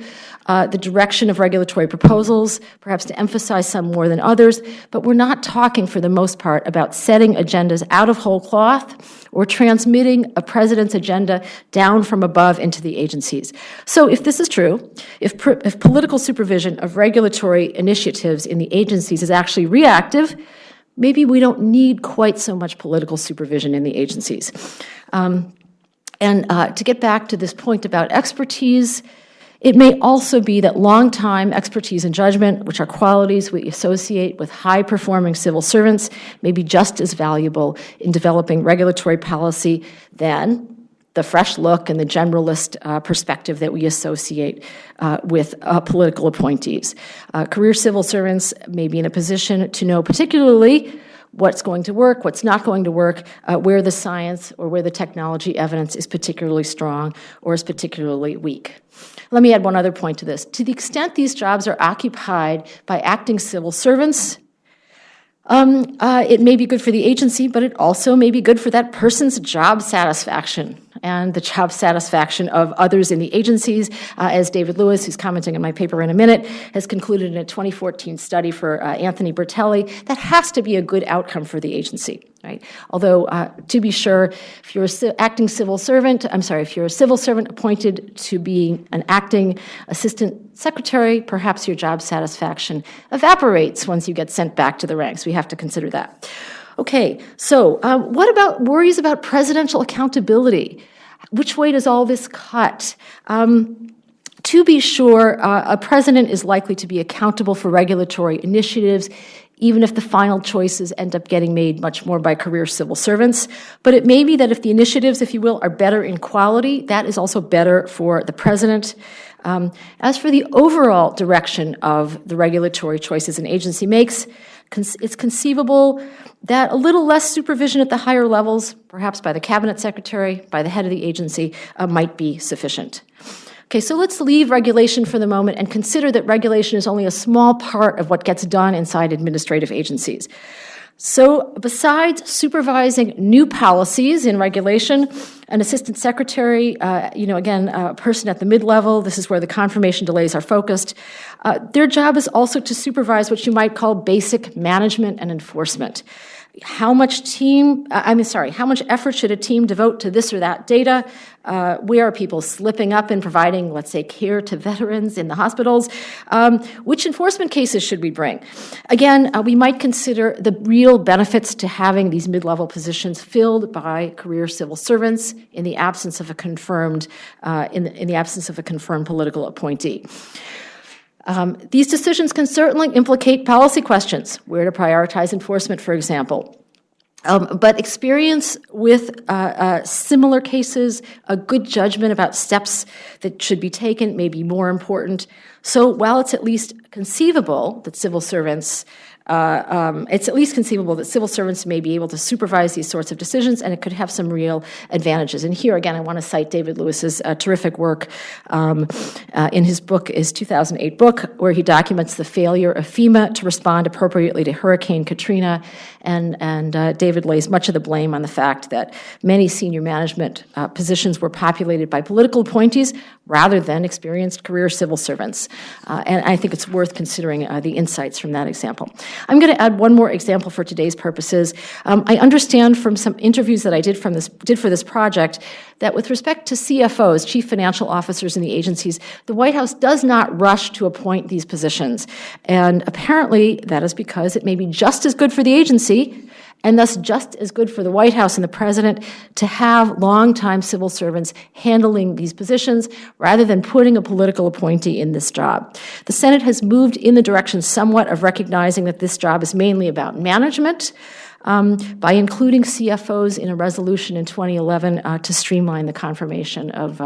the direction of regulatory proposals, perhaps to emphasize some more than others, but we're not talking, for the most part, about setting agendas out of whole cloth or transmitting a president's agenda down from above into the agencies. So if this is true, if political supervision of regulatory initiatives in the agencies is actually reactive, maybe we don't need quite so much political supervision in the agencies. To get back to this point about expertise, it may also be that long-time expertise and judgment, which are qualities we associate with high-performing civil servants, may be just as valuable in developing regulatory policy than the fresh look and the generalist perspective that we associate with political appointees. Career civil servants may be in a position to know particularly what's going to work, what's not going to work, where the science or where the technology evidence is particularly strong or is particularly weak. Let me add one other point to this. To the extent these jobs are occupied by acting civil servants, it may be good for the agency, but it also may be good for that person's job satisfaction and the job satisfaction of others in the agencies, as David Lewis, who's commenting on my paper in a minute, has concluded in a 2014 study for Anthony Bertelli. That has to be a good outcome for the agency, right? Although, to be sure, if you're if you're a civil servant appointed to being an acting assistant secretary, perhaps your job satisfaction evaporates once you get sent back to the ranks. We have to consider that. Okay, so what about worries about presidential accountability? Which way does all this cut? To be sure, a president is likely to be accountable for regulatory initiatives, even if the final choices end up getting made much more by career civil servants. But it may be that if the initiatives, if you will, are better in quality, that is also better for the president. As for the overall direction of the regulatory choices an agency makes, it's conceivable that a little less supervision at the higher levels, perhaps by the cabinet secretary, by the head of the agency, might be sufficient. Okay, so let's leave regulation for the moment and consider that regulation is only a small part of what gets done inside administrative agencies. So besides supervising new policies in regulation, an assistant secretary, again, a person at the mid-level, this is where the confirmation delays are focused, their job is also to supervise what you might call basic management and enforcement. How much effort should a team devote to this or that data? Where are people slipping up in providing, let's say, care to veterans in the hospitals? Which enforcement cases should we bring? Again, we might consider the real benefits to having these mid-level positions filled by career civil servants in the absence of a confirmed political appointee. These decisions can certainly implicate policy questions, where to prioritize enforcement, for example. But experience with similar cases, a good judgment about steps that should be taken may be more important. So while it's at least conceivable that civil servants may be able to supervise these sorts of decisions, and it could have some real advantages. And here, again, I want to cite David Lewis's terrific work in his 2008 book, where he documents the failure of FEMA to respond appropriately to Hurricane Katrina, and David lays much of the blame on the fact that many senior management positions were populated by political appointees rather than experienced career civil servants. And I think it's worth considering the insights from that example. I'm going to add one more example for today's purposes. I understand from some interviews that I did for this project that with respect to CFOs, chief financial officers in the agencies, the White House does not rush to appoint these positions. And apparently that is because it may be just as good for the agency and thus just as good for the White House and the president to have longtime civil servants handling these positions rather than putting a political appointee in this job. The Senate has moved in the direction somewhat of recognizing that this job is mainly about management by including CFOs in a resolution in 2011 to streamline the confirmation of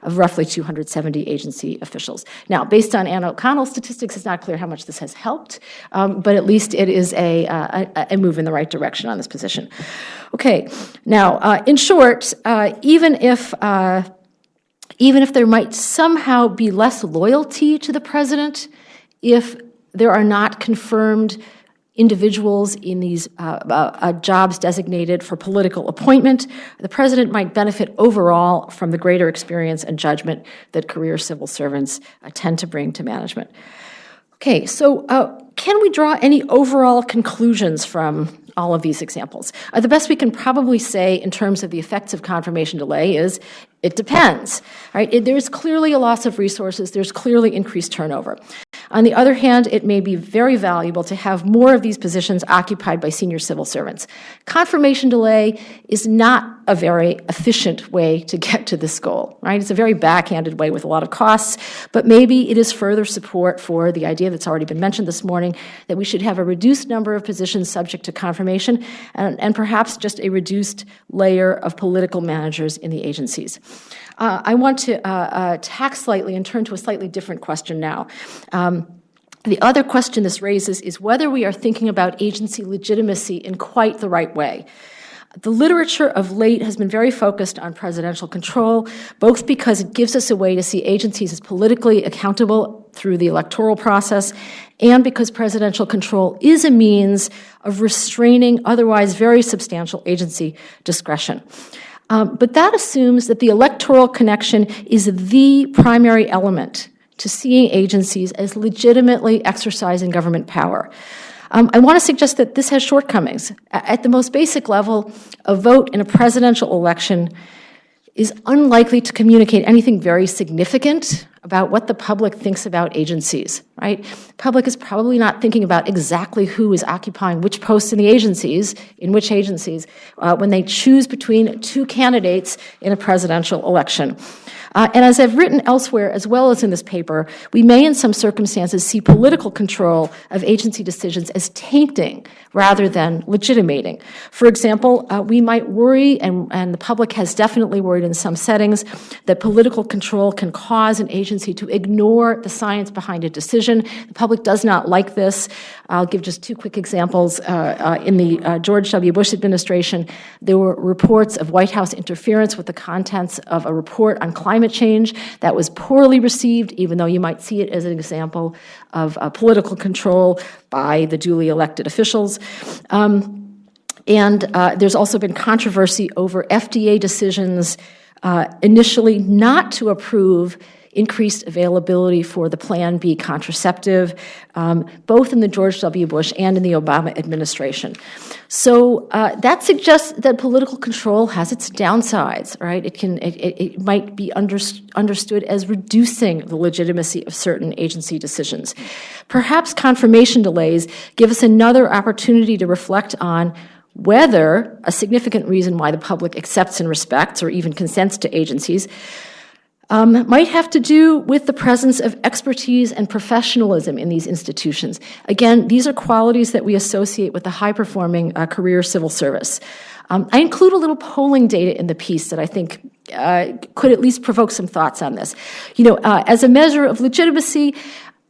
roughly 270 agency officials. Now, based on Anna O'Connell's statistics, it's not clear how much this has helped, but at least it is a move in the right direction on this position. Okay, now, in short, even if there might somehow be less loyalty to the president if there are not confirmed individuals in these jobs designated for political appointment, the president might benefit overall from the greater experience and judgment that career civil servants tend to bring to management. Okay, so can we draw any overall conclusions from all of these examples? The best we can probably say in terms of the effects of confirmation delay is it depends. Right? There's clearly a loss of resources. There's clearly increased turnover. On the other hand, it may be very valuable to have more of these positions occupied by senior civil servants. Confirmation delay is not a very efficient way to get to this goal, right? It's a very backhanded way with a lot of costs, but maybe it is further support for the idea that's already been mentioned this morning that we should have a reduced number of positions subject to confirmation and perhaps just a reduced layer of political managers in the agencies. I want to tack slightly and turn to a slightly different question now. The other question this raises is whether we are thinking about agency legitimacy in quite the right way. The literature of late has been very focused on presidential control, both because it gives us a way to see agencies as politically accountable through the electoral process, and because presidential control is a means of restraining otherwise very substantial agency discretion. But that assumes that the electoral connection is the primary element to seeing agencies as legitimately exercising government power. I want to suggest that this has shortcomings. At the most basic level, a vote in a presidential election is unlikely to communicate anything very significant about what the public thinks about agencies, right? The public is probably not thinking about exactly who is occupying which posts in which agencies, when they choose between two candidates in a presidential election. And as I've written elsewhere, as well as in this paper, we may in some circumstances see political control of agency decisions as tainting rather than legitimating. For example, we might worry, and the public has definitely worried in some settings, that political control can cause an agency to ignore the science behind a decision. The public does not like this. I'll give just two quick examples. In the George W. Bush administration, there were reports of White House interference with the contents of a report on climate change that was poorly received, even though you might see it as an example of political control by the duly elected officials. And there's also been controversy over FDA decisions initially not to approve increased availability for the Plan B contraceptive, both in the George W. Bush and in the Obama administration. So that suggests that political control has its downsides, right? It might be understood as reducing the legitimacy of certain agency decisions. Perhaps confirmation delays give us another opportunity to reflect on whether a significant reason why the public accepts and respects or even consents to agencies might have to do with the presence of expertise and professionalism in these institutions. Again, these are qualities that we associate with the high-performing career civil service. I include a little polling data in the piece that I think could at least provoke some thoughts on this. As a measure of legitimacy,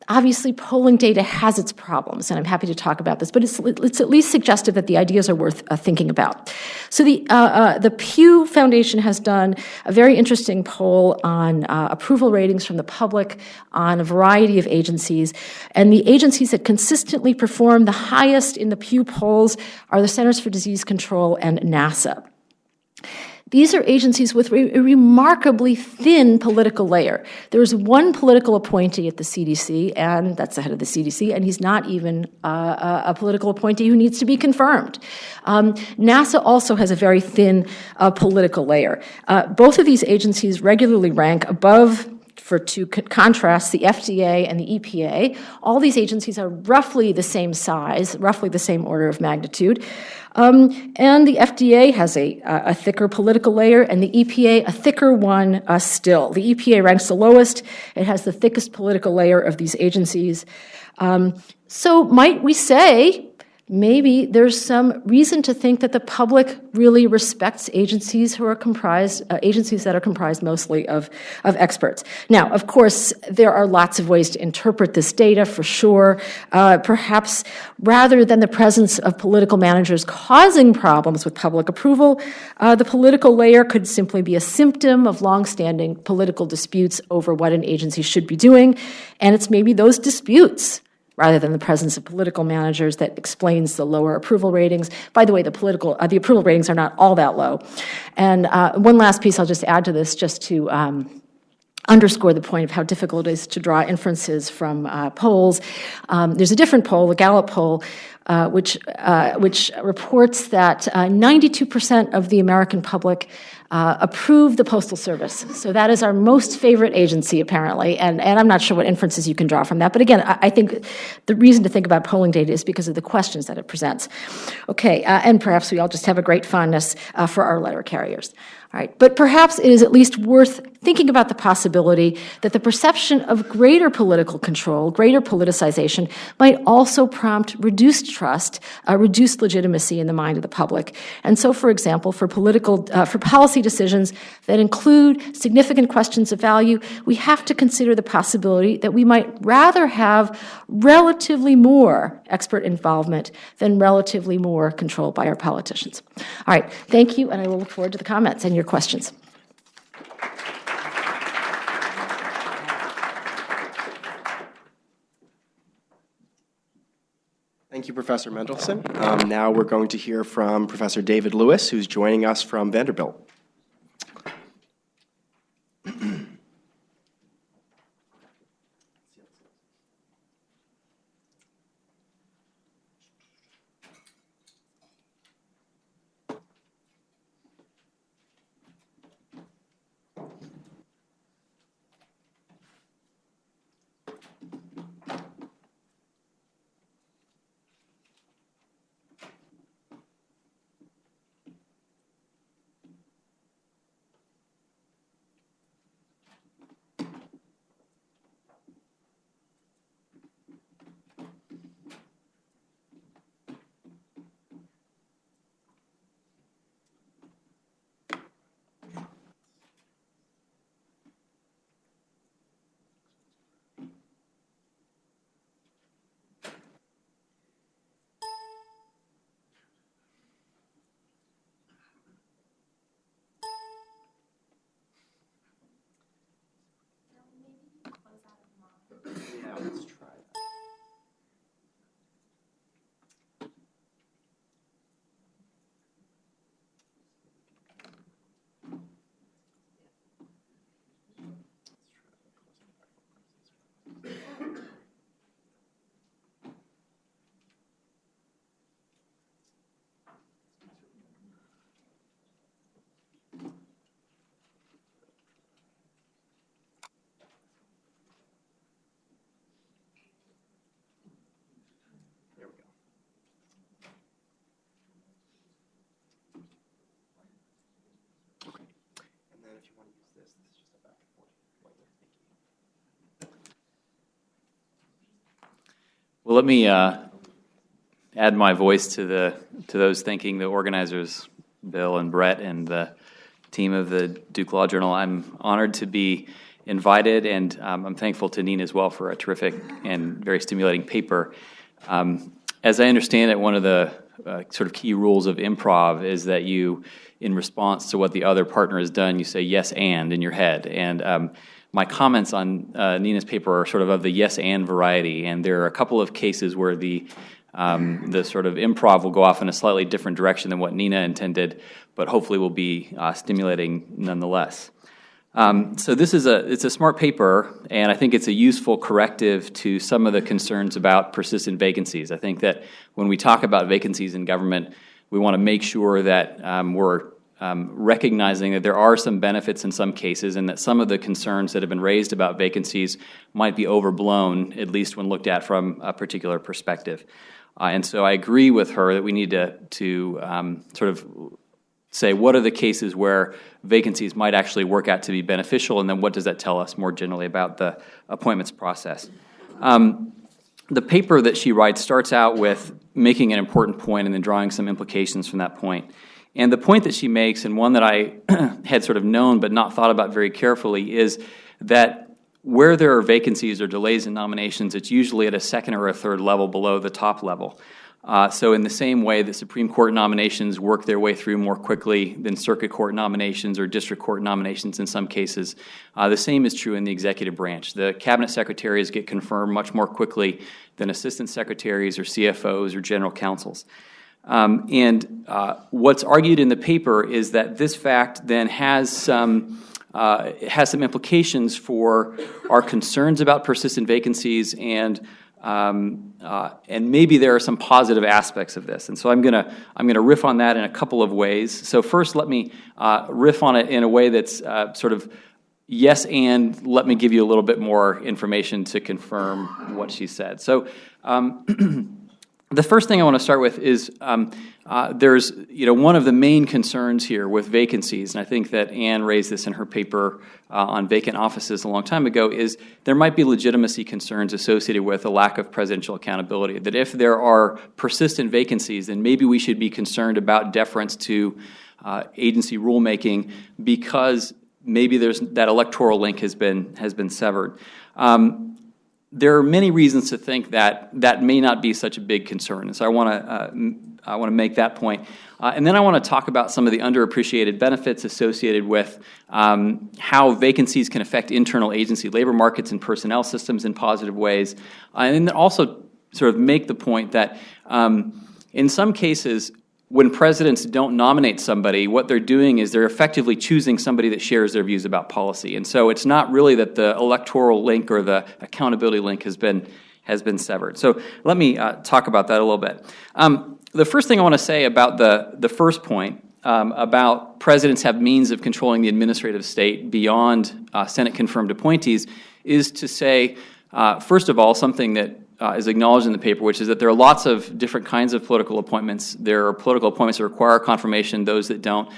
obviously, polling data has its problems, and I'm happy to talk about this, but it's at least suggestive that the ideas are worth thinking about. So the Pew Foundation has done a very interesting poll on approval ratings from the public on a variety of agencies, and the agencies that consistently perform the highest in the Pew polls are the Centers for Disease Control and NASA. These are agencies with a remarkably thin political layer. There's one political appointee at the CDC, and that's the head of the CDC, and he's not even a political appointee who needs to be confirmed. NASA also has a very thin political layer. Both of these agencies regularly rank above, to contrast, the FDA and the EPA. All these agencies are roughly the same size, roughly the same order of magnitude. And the FDA has a thicker political layer, and the EPA a thicker one still. The EPA ranks the lowest. It has the thickest political layer of these agencies. So might we say, maybe there's some reason to think that the public really respects agencies that are comprised mostly of experts. Now, of course, there are lots of ways to interpret this data for sure. Perhaps rather than the presence of political managers causing problems with public approval, the political layer could simply be a symptom of longstanding political disputes over what an agency should be doing, and it's maybe those disputes rather than the presence of political managers that explains the lower approval ratings. By the way, the approval ratings are not all that low. And one last piece I'll just add to this, just to underscore the point of how difficult it is to draw inferences from polls. There's a different poll, a Gallup poll, which reports that 92% of the American public approve the Postal Service. So that is our most favorite agency, apparently, and I'm not sure what inferences you can draw from that. But again, I think the reason to think about polling data is because of the questions that it presents. Okay, and perhaps we all just have a great fondness for our letter carriers. All right, but perhaps it is at least worth thinking about the possibility that the perception of greater political control, greater politicization, might also prompt reduced trust, reduced legitimacy in the mind of the public. And so, for example, for policy decisions that include significant questions of value, we have to consider the possibility that we might rather have relatively more expert involvement than relatively more control by our politicians. All right, thank you, and I will look forward to the comments and your questions. Thank you, Professor Mendelson. Now we're going to hear from Professor David Lewis, who's joining us from Vanderbilt. Yeah, let's try that. There we go. Okay. And then if you want to use this, this is just a back and forth. Well, let me add my voice to those thanking the organizers, Bill and Brett, and the team of the Duke Law Journal. I'm honored to be invited, and I'm thankful to Nina as well for a terrific and very stimulating paper. As I understand it, one of the sort of key rules of improv is that you, in response to what the other partner has done, you say yes and in your head. And my comments on Nina's paper are sort of the yes and variety, and there are a couple of cases where the sort of improv will go off in a slightly different direction than what Nina intended, but hopefully will be stimulating nonetheless. So this is it's a smart paper, and I think it's a useful corrective to some of the concerns about persistent vacancies. I think that when we talk about vacancies in government, we want to make sure that we're recognizing that there are some benefits in some cases, and that some of the concerns that have been raised about vacancies might be overblown, at least when looked at from a particular perspective. And so I agree with her that we need to sort of say what are the cases where vacancies might actually work out to be beneficial, and then what does that tell us more generally about the appointments process. The paper that she writes starts out with making an important point and then drawing some implications from that point. And the point that she makes, and one that I had sort of known but not thought about very carefully, is that where there are vacancies or delays in nominations, it's usually at a second or a third level below the top level. So in the same way that Supreme Court nominations work their way through more quickly than circuit court nominations or district court nominations in some cases, the same is true in the executive branch. The cabinet secretaries get confirmed much more quickly than assistant secretaries or CFOs or general counsels. And what's argued in the paper is that this fact then has some implications for our concerns about persistent vacancies, and maybe there are some positive aspects of this. And so I'm gonna riff on that in a couple of ways. So first, let me riff on it in a way that's sort of yes, and let me give you a little bit more information to confirm what she said. So the first thing I want to start with is there's one of the main concerns here with vacancies, and I think that Anne raised this in her paper on vacant offices a long time ago, is there might be legitimacy concerns associated with a lack of presidential accountability. That if there are persistent vacancies, then maybe we should be concerned about deference to agency rulemaking because maybe there's that electoral link has been severed. There are many reasons to think that that may not be such a big concern, and so I want to make that point. And then I want to talk about some of the underappreciated benefits associated with how vacancies can affect internal agency labor markets and personnel systems in positive ways, and then also sort of make the point that in some cases, when presidents don't nominate somebody, what they're doing is they're effectively choosing somebody that shares their views about policy. And so it's not really that the electoral link or the accountability link has been severed. So let me talk about that a little bit. The first thing I want to say about the first point, about presidents have means of controlling the administrative state beyond Senate-confirmed appointees, is to say, first of all, something that is acknowledged in the paper, which is that there are lots of different kinds of political appointments. There are political appointments that require confirmation, those that don't,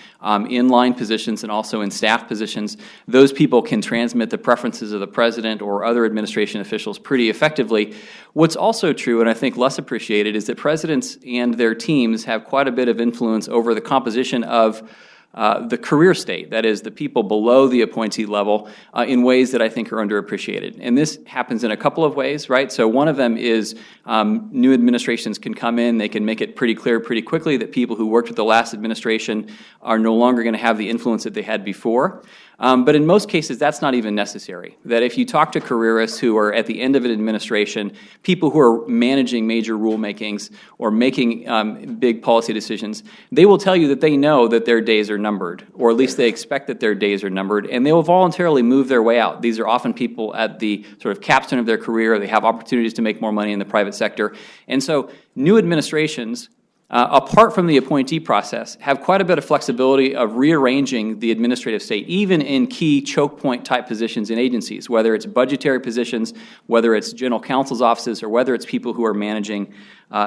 in line positions and also in staff positions. Those people can transmit the preferences of the president or other administration officials pretty effectively. What's also true, and I think less appreciated, is that presidents and their teams have quite a bit of influence over the composition of the career state, that is, the people below the appointee level, in ways that I think are underappreciated. And this happens in a couple of ways, right? So one of them is new administrations can come in, they can make it pretty clear pretty quickly that people who worked with the last administration are no longer going to have the influence that they had before. But in most cases, that's not even necessary. That if you talk to careerists who are at the end of an administration, people who are managing major rulemakings or making big policy decisions, they will tell you that they know that their days are numbered, or at least they expect that their days are numbered, and they will voluntarily move their way out. These are often people at the sort of capstone of their career. They have opportunities to make more money in the private sector. And so new administrations, apart from the appointee process, have quite a bit of flexibility of rearranging the administrative state, even in key choke point type positions in agencies, whether it's budgetary positions, whether it's general counsel's offices, or whether it's people who are managing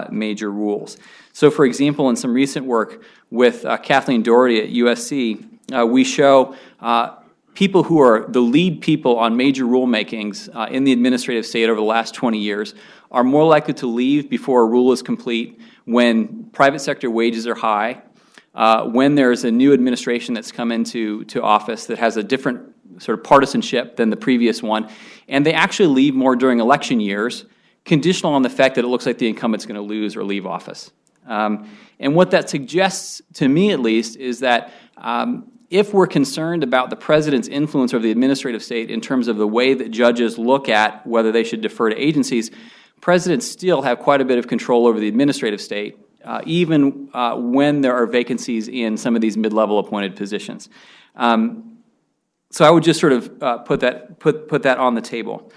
major rules. So for example, in some recent work with Kathleen Doherty at USC, we show people who are the lead people on major rulemakings in the administrative state over the last 20 years are more likely to leave before a rule is complete, when private sector wages are high, when there's a new administration that's come into office that has a different sort of partisanship than the previous one, and they actually leave more during election years, conditional on the fact that it looks like the incumbent's going to lose or leave office. And what that suggests, to me at least, is that if we're concerned about the president's influence over the administrative state in terms of the way that judges look at whether they should defer to agencies, presidents still have quite a bit of control over the administrative state, even when there are vacancies in some of these mid-level appointed positions. So I would just sort of put that on the table.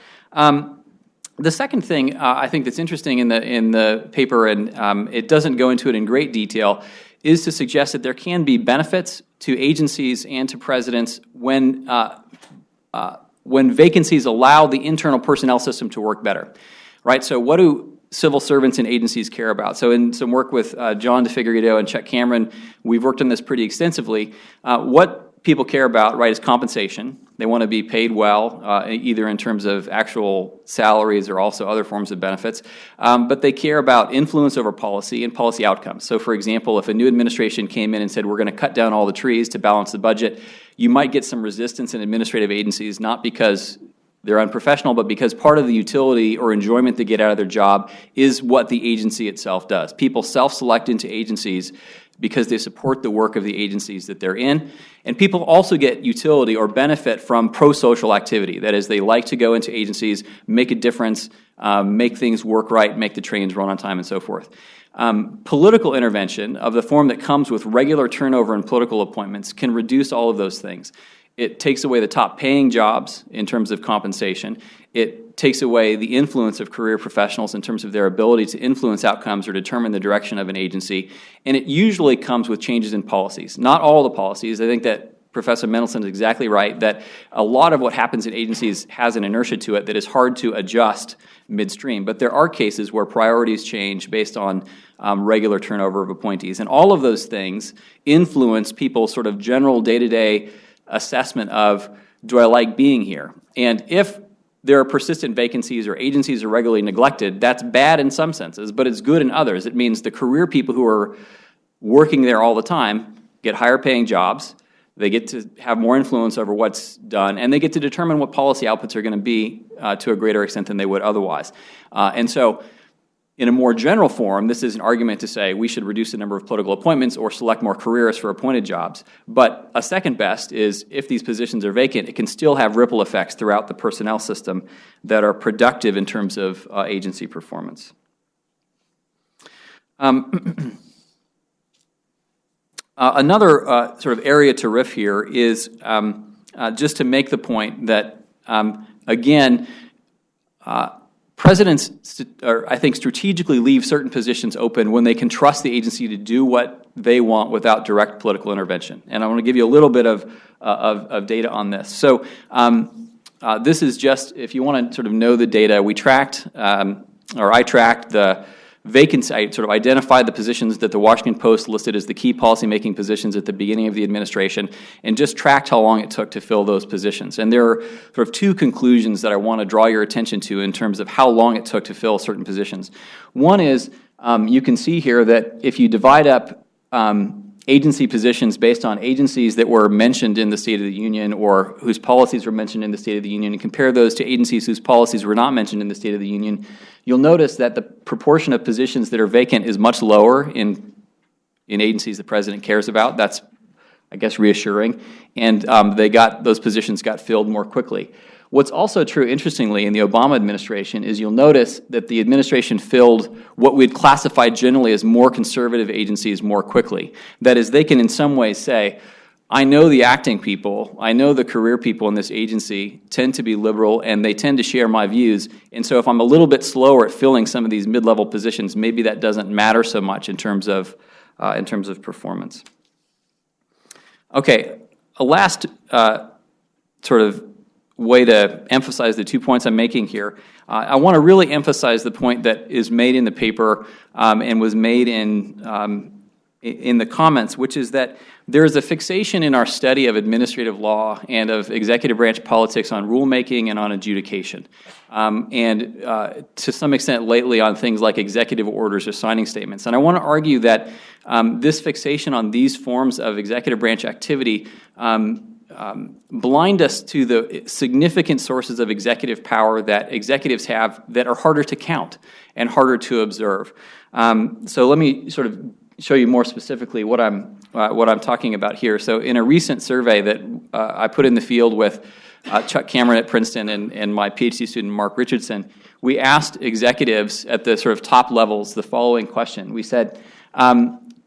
The second thing I think that's interesting in the paper, and it doesn't go into it in great detail, is to suggest that there can be benefits to agencies and to presidents when vacancies allow the internal personnel system to work better, right? So what do civil servants and agencies care about? So in some work with John Figueiredo and Chuck Cameron, we've worked on this pretty extensively. What people care about, right, is compensation. They want to be paid well, either in terms of actual salaries or also other forms of benefits. But they care about influence over policy and policy outcomes. So, for example, if a new administration came in and said, we're going to cut down all the trees to balance the budget, you might get some resistance in administrative agencies, not because they're unprofessional, but because part of the utility or enjoyment they get out of their job is what the agency itself does. People self-select into agencies because they support the work of the agencies that they're in. And people also get utility or benefit from pro-social activity. That is, they like to go into agencies, make a difference, make things work right, make the trains run on time, and so forth. Political intervention of the form that comes with regular turnover in political appointments can reduce all of those things. It takes away the top paying jobs in terms of compensation. It takes away the influence of career professionals in terms of their ability to influence outcomes or determine the direction of an agency. And it usually comes with changes in policies. Not all the policies. I think that Professor Mendelson is exactly right, that a lot of what happens in agencies has an inertia to it that is hard to adjust midstream. But there are cases where priorities change based on regular turnover of appointees. And all of those things influence people's sort of general day-to-day assessment of, do I like being here? And if there are persistent vacancies or agencies are regularly neglected, that's bad in some senses, but it's good in others. It means the career people who are working there all the time get higher paying jobs, they get to have more influence over what's done, and they get to determine what policy outputs are going to be to a greater extent than they would otherwise. And so, in a more general form, this is an argument to say we should reduce the number of political appointments or select more careerists for appointed jobs. But a second best is if these positions are vacant, it can still have ripple effects throughout the personnel system that are productive in terms of agency performance. Another sort of area to riff here is just to make the point that, again, presidents, I think, strategically leave certain positions open when they can trust the agency to do what they want without direct political intervention. And I want to give you a little bit of data on this. So this is just, if you want to sort of know the data, we tracked, or I tracked the vacancy. I sort of identified the positions that the Washington Post listed as the key policymaking positions at the beginning of the administration and just tracked how long it took to fill those positions. And there are sort of two conclusions that I want to draw your attention to in terms of how long it took to fill certain positions. One is you can see here that if you divide up agency positions based on agencies that were mentioned in the State of the Union or whose policies were mentioned in the State of the Union and compare those to agencies whose policies were not mentioned in the State of the Union, you'll notice that the proportion of positions that are vacant is much lower in agencies the President cares about. That's, I guess, reassuring. And those positions got filled more quickly. What's also true, interestingly, in the Obama administration is you'll notice that the administration filled what we'd classify generally as more conservative agencies more quickly. That is, they can in some ways say, I know the acting people, I know the career people in this agency tend to be liberal and they tend to share my views, and so if I'm a little bit slower at filling some of these mid-level positions, maybe that doesn't matter so much in terms of performance. Okay, a last sort of way to emphasize the 2 points I'm making here. I want to really emphasize the point that is made in the paper and was made in in the comments, which is that there is a fixation in our study of administrative law and of executive branch politics on rulemaking and on adjudication, and to some extent lately on things like executive orders or signing statements. And I want to argue that this fixation on these forms of executive branch activity blind us to the significant sources of executive power that executives have that are harder to count and harder to observe. So let me sort of show you more specifically what I'm talking about here. So in a recent survey that I put in the field with Chuck Cameron at Princeton and my PhD student Mark Richardson, we asked executives at the sort of top levels the following question. We said,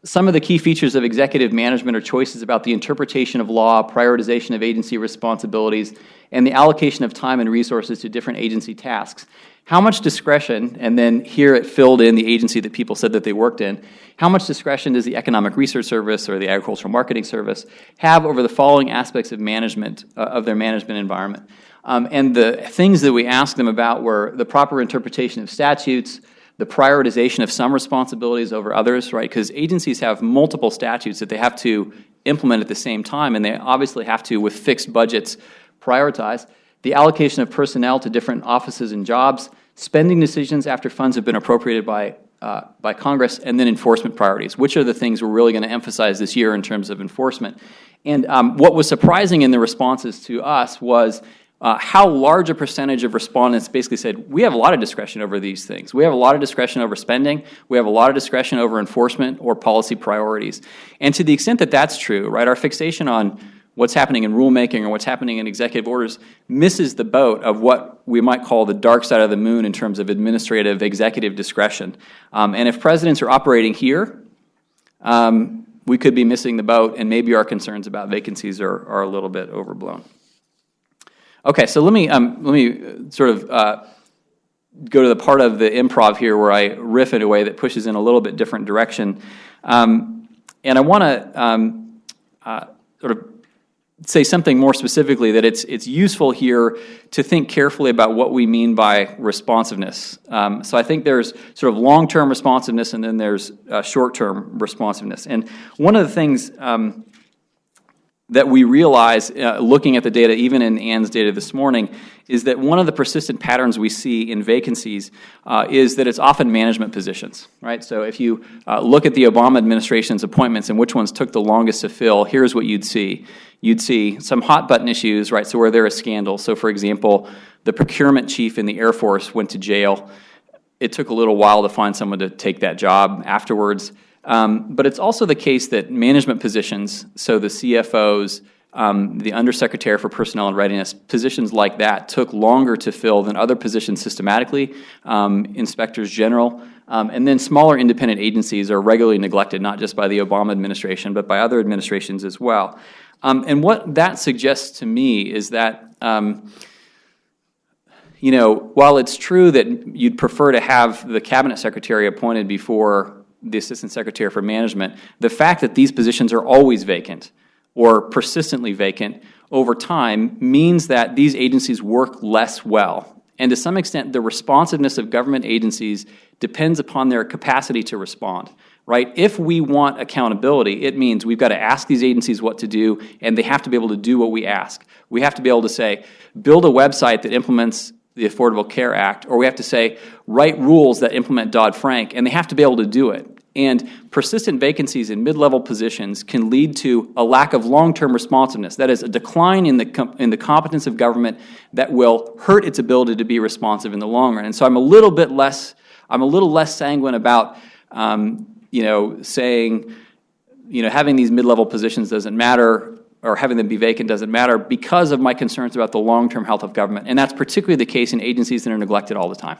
some of the key features of executive management are choices about the interpretation of law, prioritization of agency responsibilities, and the allocation of time and resources to different agency tasks. How much discretion, and then here it filled in the agency that people said that they worked in, how much discretion does the Economic Research Service or the Agricultural Marketing Service have over the following aspects of management, of their management environment? And the things that we asked them about were the proper interpretation of statutes, the prioritization of some responsibilities over others, right? Because agencies have multiple statutes that they have to implement at the same time, and they obviously have to, with fixed budgets, prioritize. The allocation of personnel to different offices and jobs, spending decisions after funds have been appropriated by Congress, and then enforcement priorities, which are the things we're really going to emphasize this year in terms of enforcement. And what was surprising in the responses to us was how large a percentage of respondents basically said, we have a lot of discretion over these things. We have a lot of discretion over spending. We have a lot of discretion over enforcement or policy priorities. And to the extent that that's true, right, our fixation on what's happening in rulemaking or what's happening in executive orders misses the boat of what we might call the dark side of the moon in terms of administrative executive discretion. And if presidents are operating here, we could be missing the boat, and maybe our concerns about vacancies are a little bit overblown. Okay, so let me sort of go to the part of the improv here where I riff in a way that pushes in a little bit different direction. And I want to sort of say something more specifically, that it's useful here to think carefully about what we mean by responsiveness. So I think there's sort of long-term responsiveness and then there's short-term responsiveness. And one of the things that we realize, looking at the data, even in Ann's data this morning, is that one of the persistent patterns we see in vacancies is that it's often management positions, right? So if you look at the Obama administration's appointments and which ones took the longest to fill, here's what you'd see. You'd see some hot-button issues, right, so where there is scandal. So, for example, the procurement chief in the Air Force went to jail. It took a little while to find someone to take that job afterwards. But it's also the case that management positions, so the CFOs, the Undersecretary for Personnel and Readiness, positions like that took longer to fill than other positions systematically, inspectors general, and then smaller independent agencies are regularly neglected, not just by the Obama administration, but by other administrations as well. And what that suggests to me is that, while it's true that you'd prefer to have the cabinet secretary appointed before the assistant secretary for management, the fact that these positions are always vacant or persistently vacant over time means that these agencies work less well. And to some extent, the responsiveness of government agencies depends upon their capacity to respond, right? If we want accountability, it means we've got to ask these agencies what to do, and they have to be able to do what we ask. We have to be able to say, build a website that implements the Affordable Care Act, or we have to say, write rules that implement Dodd-Frank, and they have to be able to do it. And persistent vacancies in mid-level positions can lead to a lack of long-term responsiveness. That is, a decline in the competence of government that will hurt its ability to be responsive in the long run. And so I'm a little less sanguine about, saying, having these mid-level positions doesn't matter, or having them be vacant doesn't matter, because of my concerns about the long-term health of government. And that's particularly the case in agencies that are neglected all the time.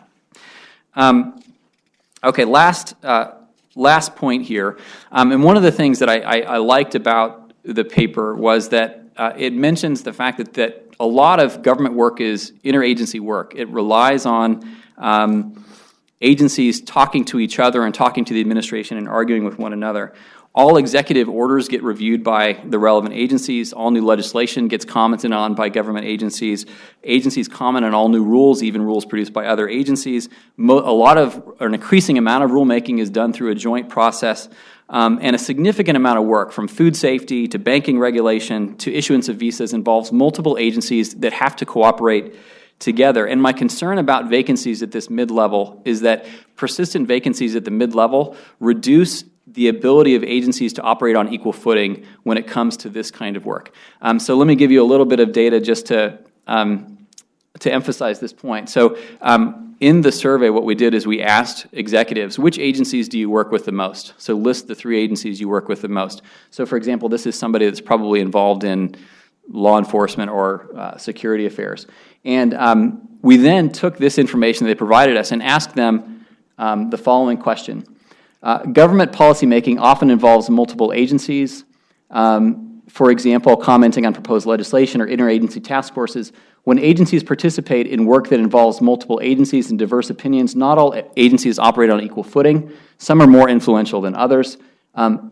Okay, last point here. And one of the things that I liked about the paper was that it mentions the fact that a lot of government work is interagency work. It relies on agencies talking to each other and talking to the administration and arguing with one another. All executive orders get reviewed by the relevant agencies. All new legislation gets commented on by government agencies. Agencies comment on all new rules, even rules produced by other agencies. An increasing amount of rulemaking is done through a joint process. And a significant amount of work, from food safety to banking regulation to issuance of visas, involves multiple agencies that have to cooperate together. And my concern about vacancies at this mid-level is that persistent vacancies at the mid-level reduce the ability of agencies to operate on equal footing when it comes to this kind of work. So let me give you a little bit of data just to emphasize this point. So in the survey, what we did is we asked executives, which agencies do you work with the most? So list the 3 agencies you work with the most. So for example, this is somebody that's probably involved in law enforcement or security affairs. And we then took this information they provided us and asked them the following question. Government policymaking often involves multiple agencies. For example, commenting on proposed legislation or interagency task forces. When agencies participate in work that involves multiple agencies and diverse opinions, not all agencies operate on equal footing. Some are more influential than others.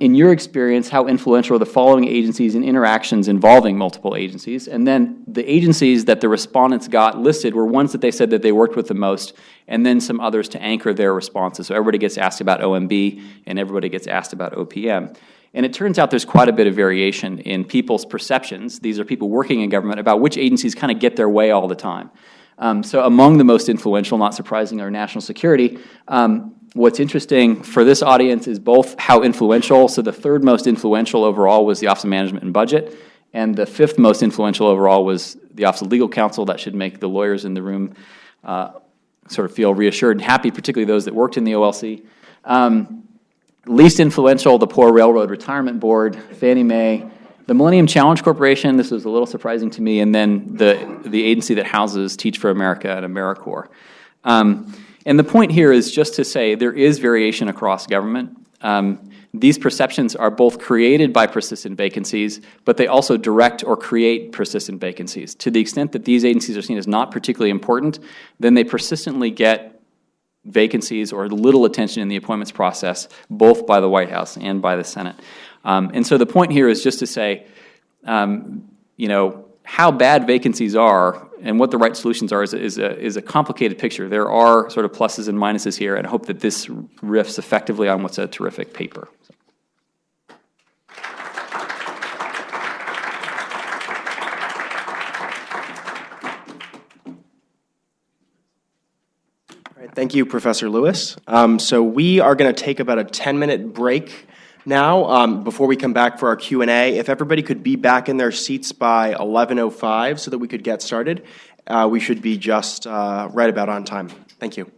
In your experience, how influential are the following agencies in interactions involving multiple agencies? And then the agencies that the respondents got listed were ones that they said that they worked with the most, and then some others to anchor their responses. So everybody gets asked about OMB, and everybody gets asked about OPM. And it turns out there's quite a bit of variation in people's perceptions. These are people working in government about which agencies kind of get their way all the time. So among the most influential, not surprisingly, are national security. What's interesting for this audience is both how influential. So the 3rd most influential overall was the Office of Management and Budget, and the 5th most influential overall was the Office of Legal Counsel. That should make the lawyers in the room sort of feel reassured and happy, particularly those that worked in the OLC. Least influential, the Poor Railroad Retirement Board, Fannie Mae, the Millennium Challenge Corporation. This was a little surprising to me, and then the agency that houses Teach for America and AmeriCorps. And the point here is just to say there is variation across government. These perceptions are both created by persistent vacancies, but they also direct or create persistent vacancies. To the extent that these agencies are seen as not particularly important, then they persistently get vacancies or little attention in the appointments process, both by the White House and by the Senate. And so the point here is just to say, how bad vacancies are and what the right solutions are is a complicated picture. There are sort of pluses and minuses here, and I hope that this riffs effectively on what's a terrific paper. Thank you, Professor Lewis. So we are going to take about a 10-minute break now before we come back for our Q&A. If everybody could be back in their seats by 11:05 so that we could get started, we should be just right about on time. Thank you.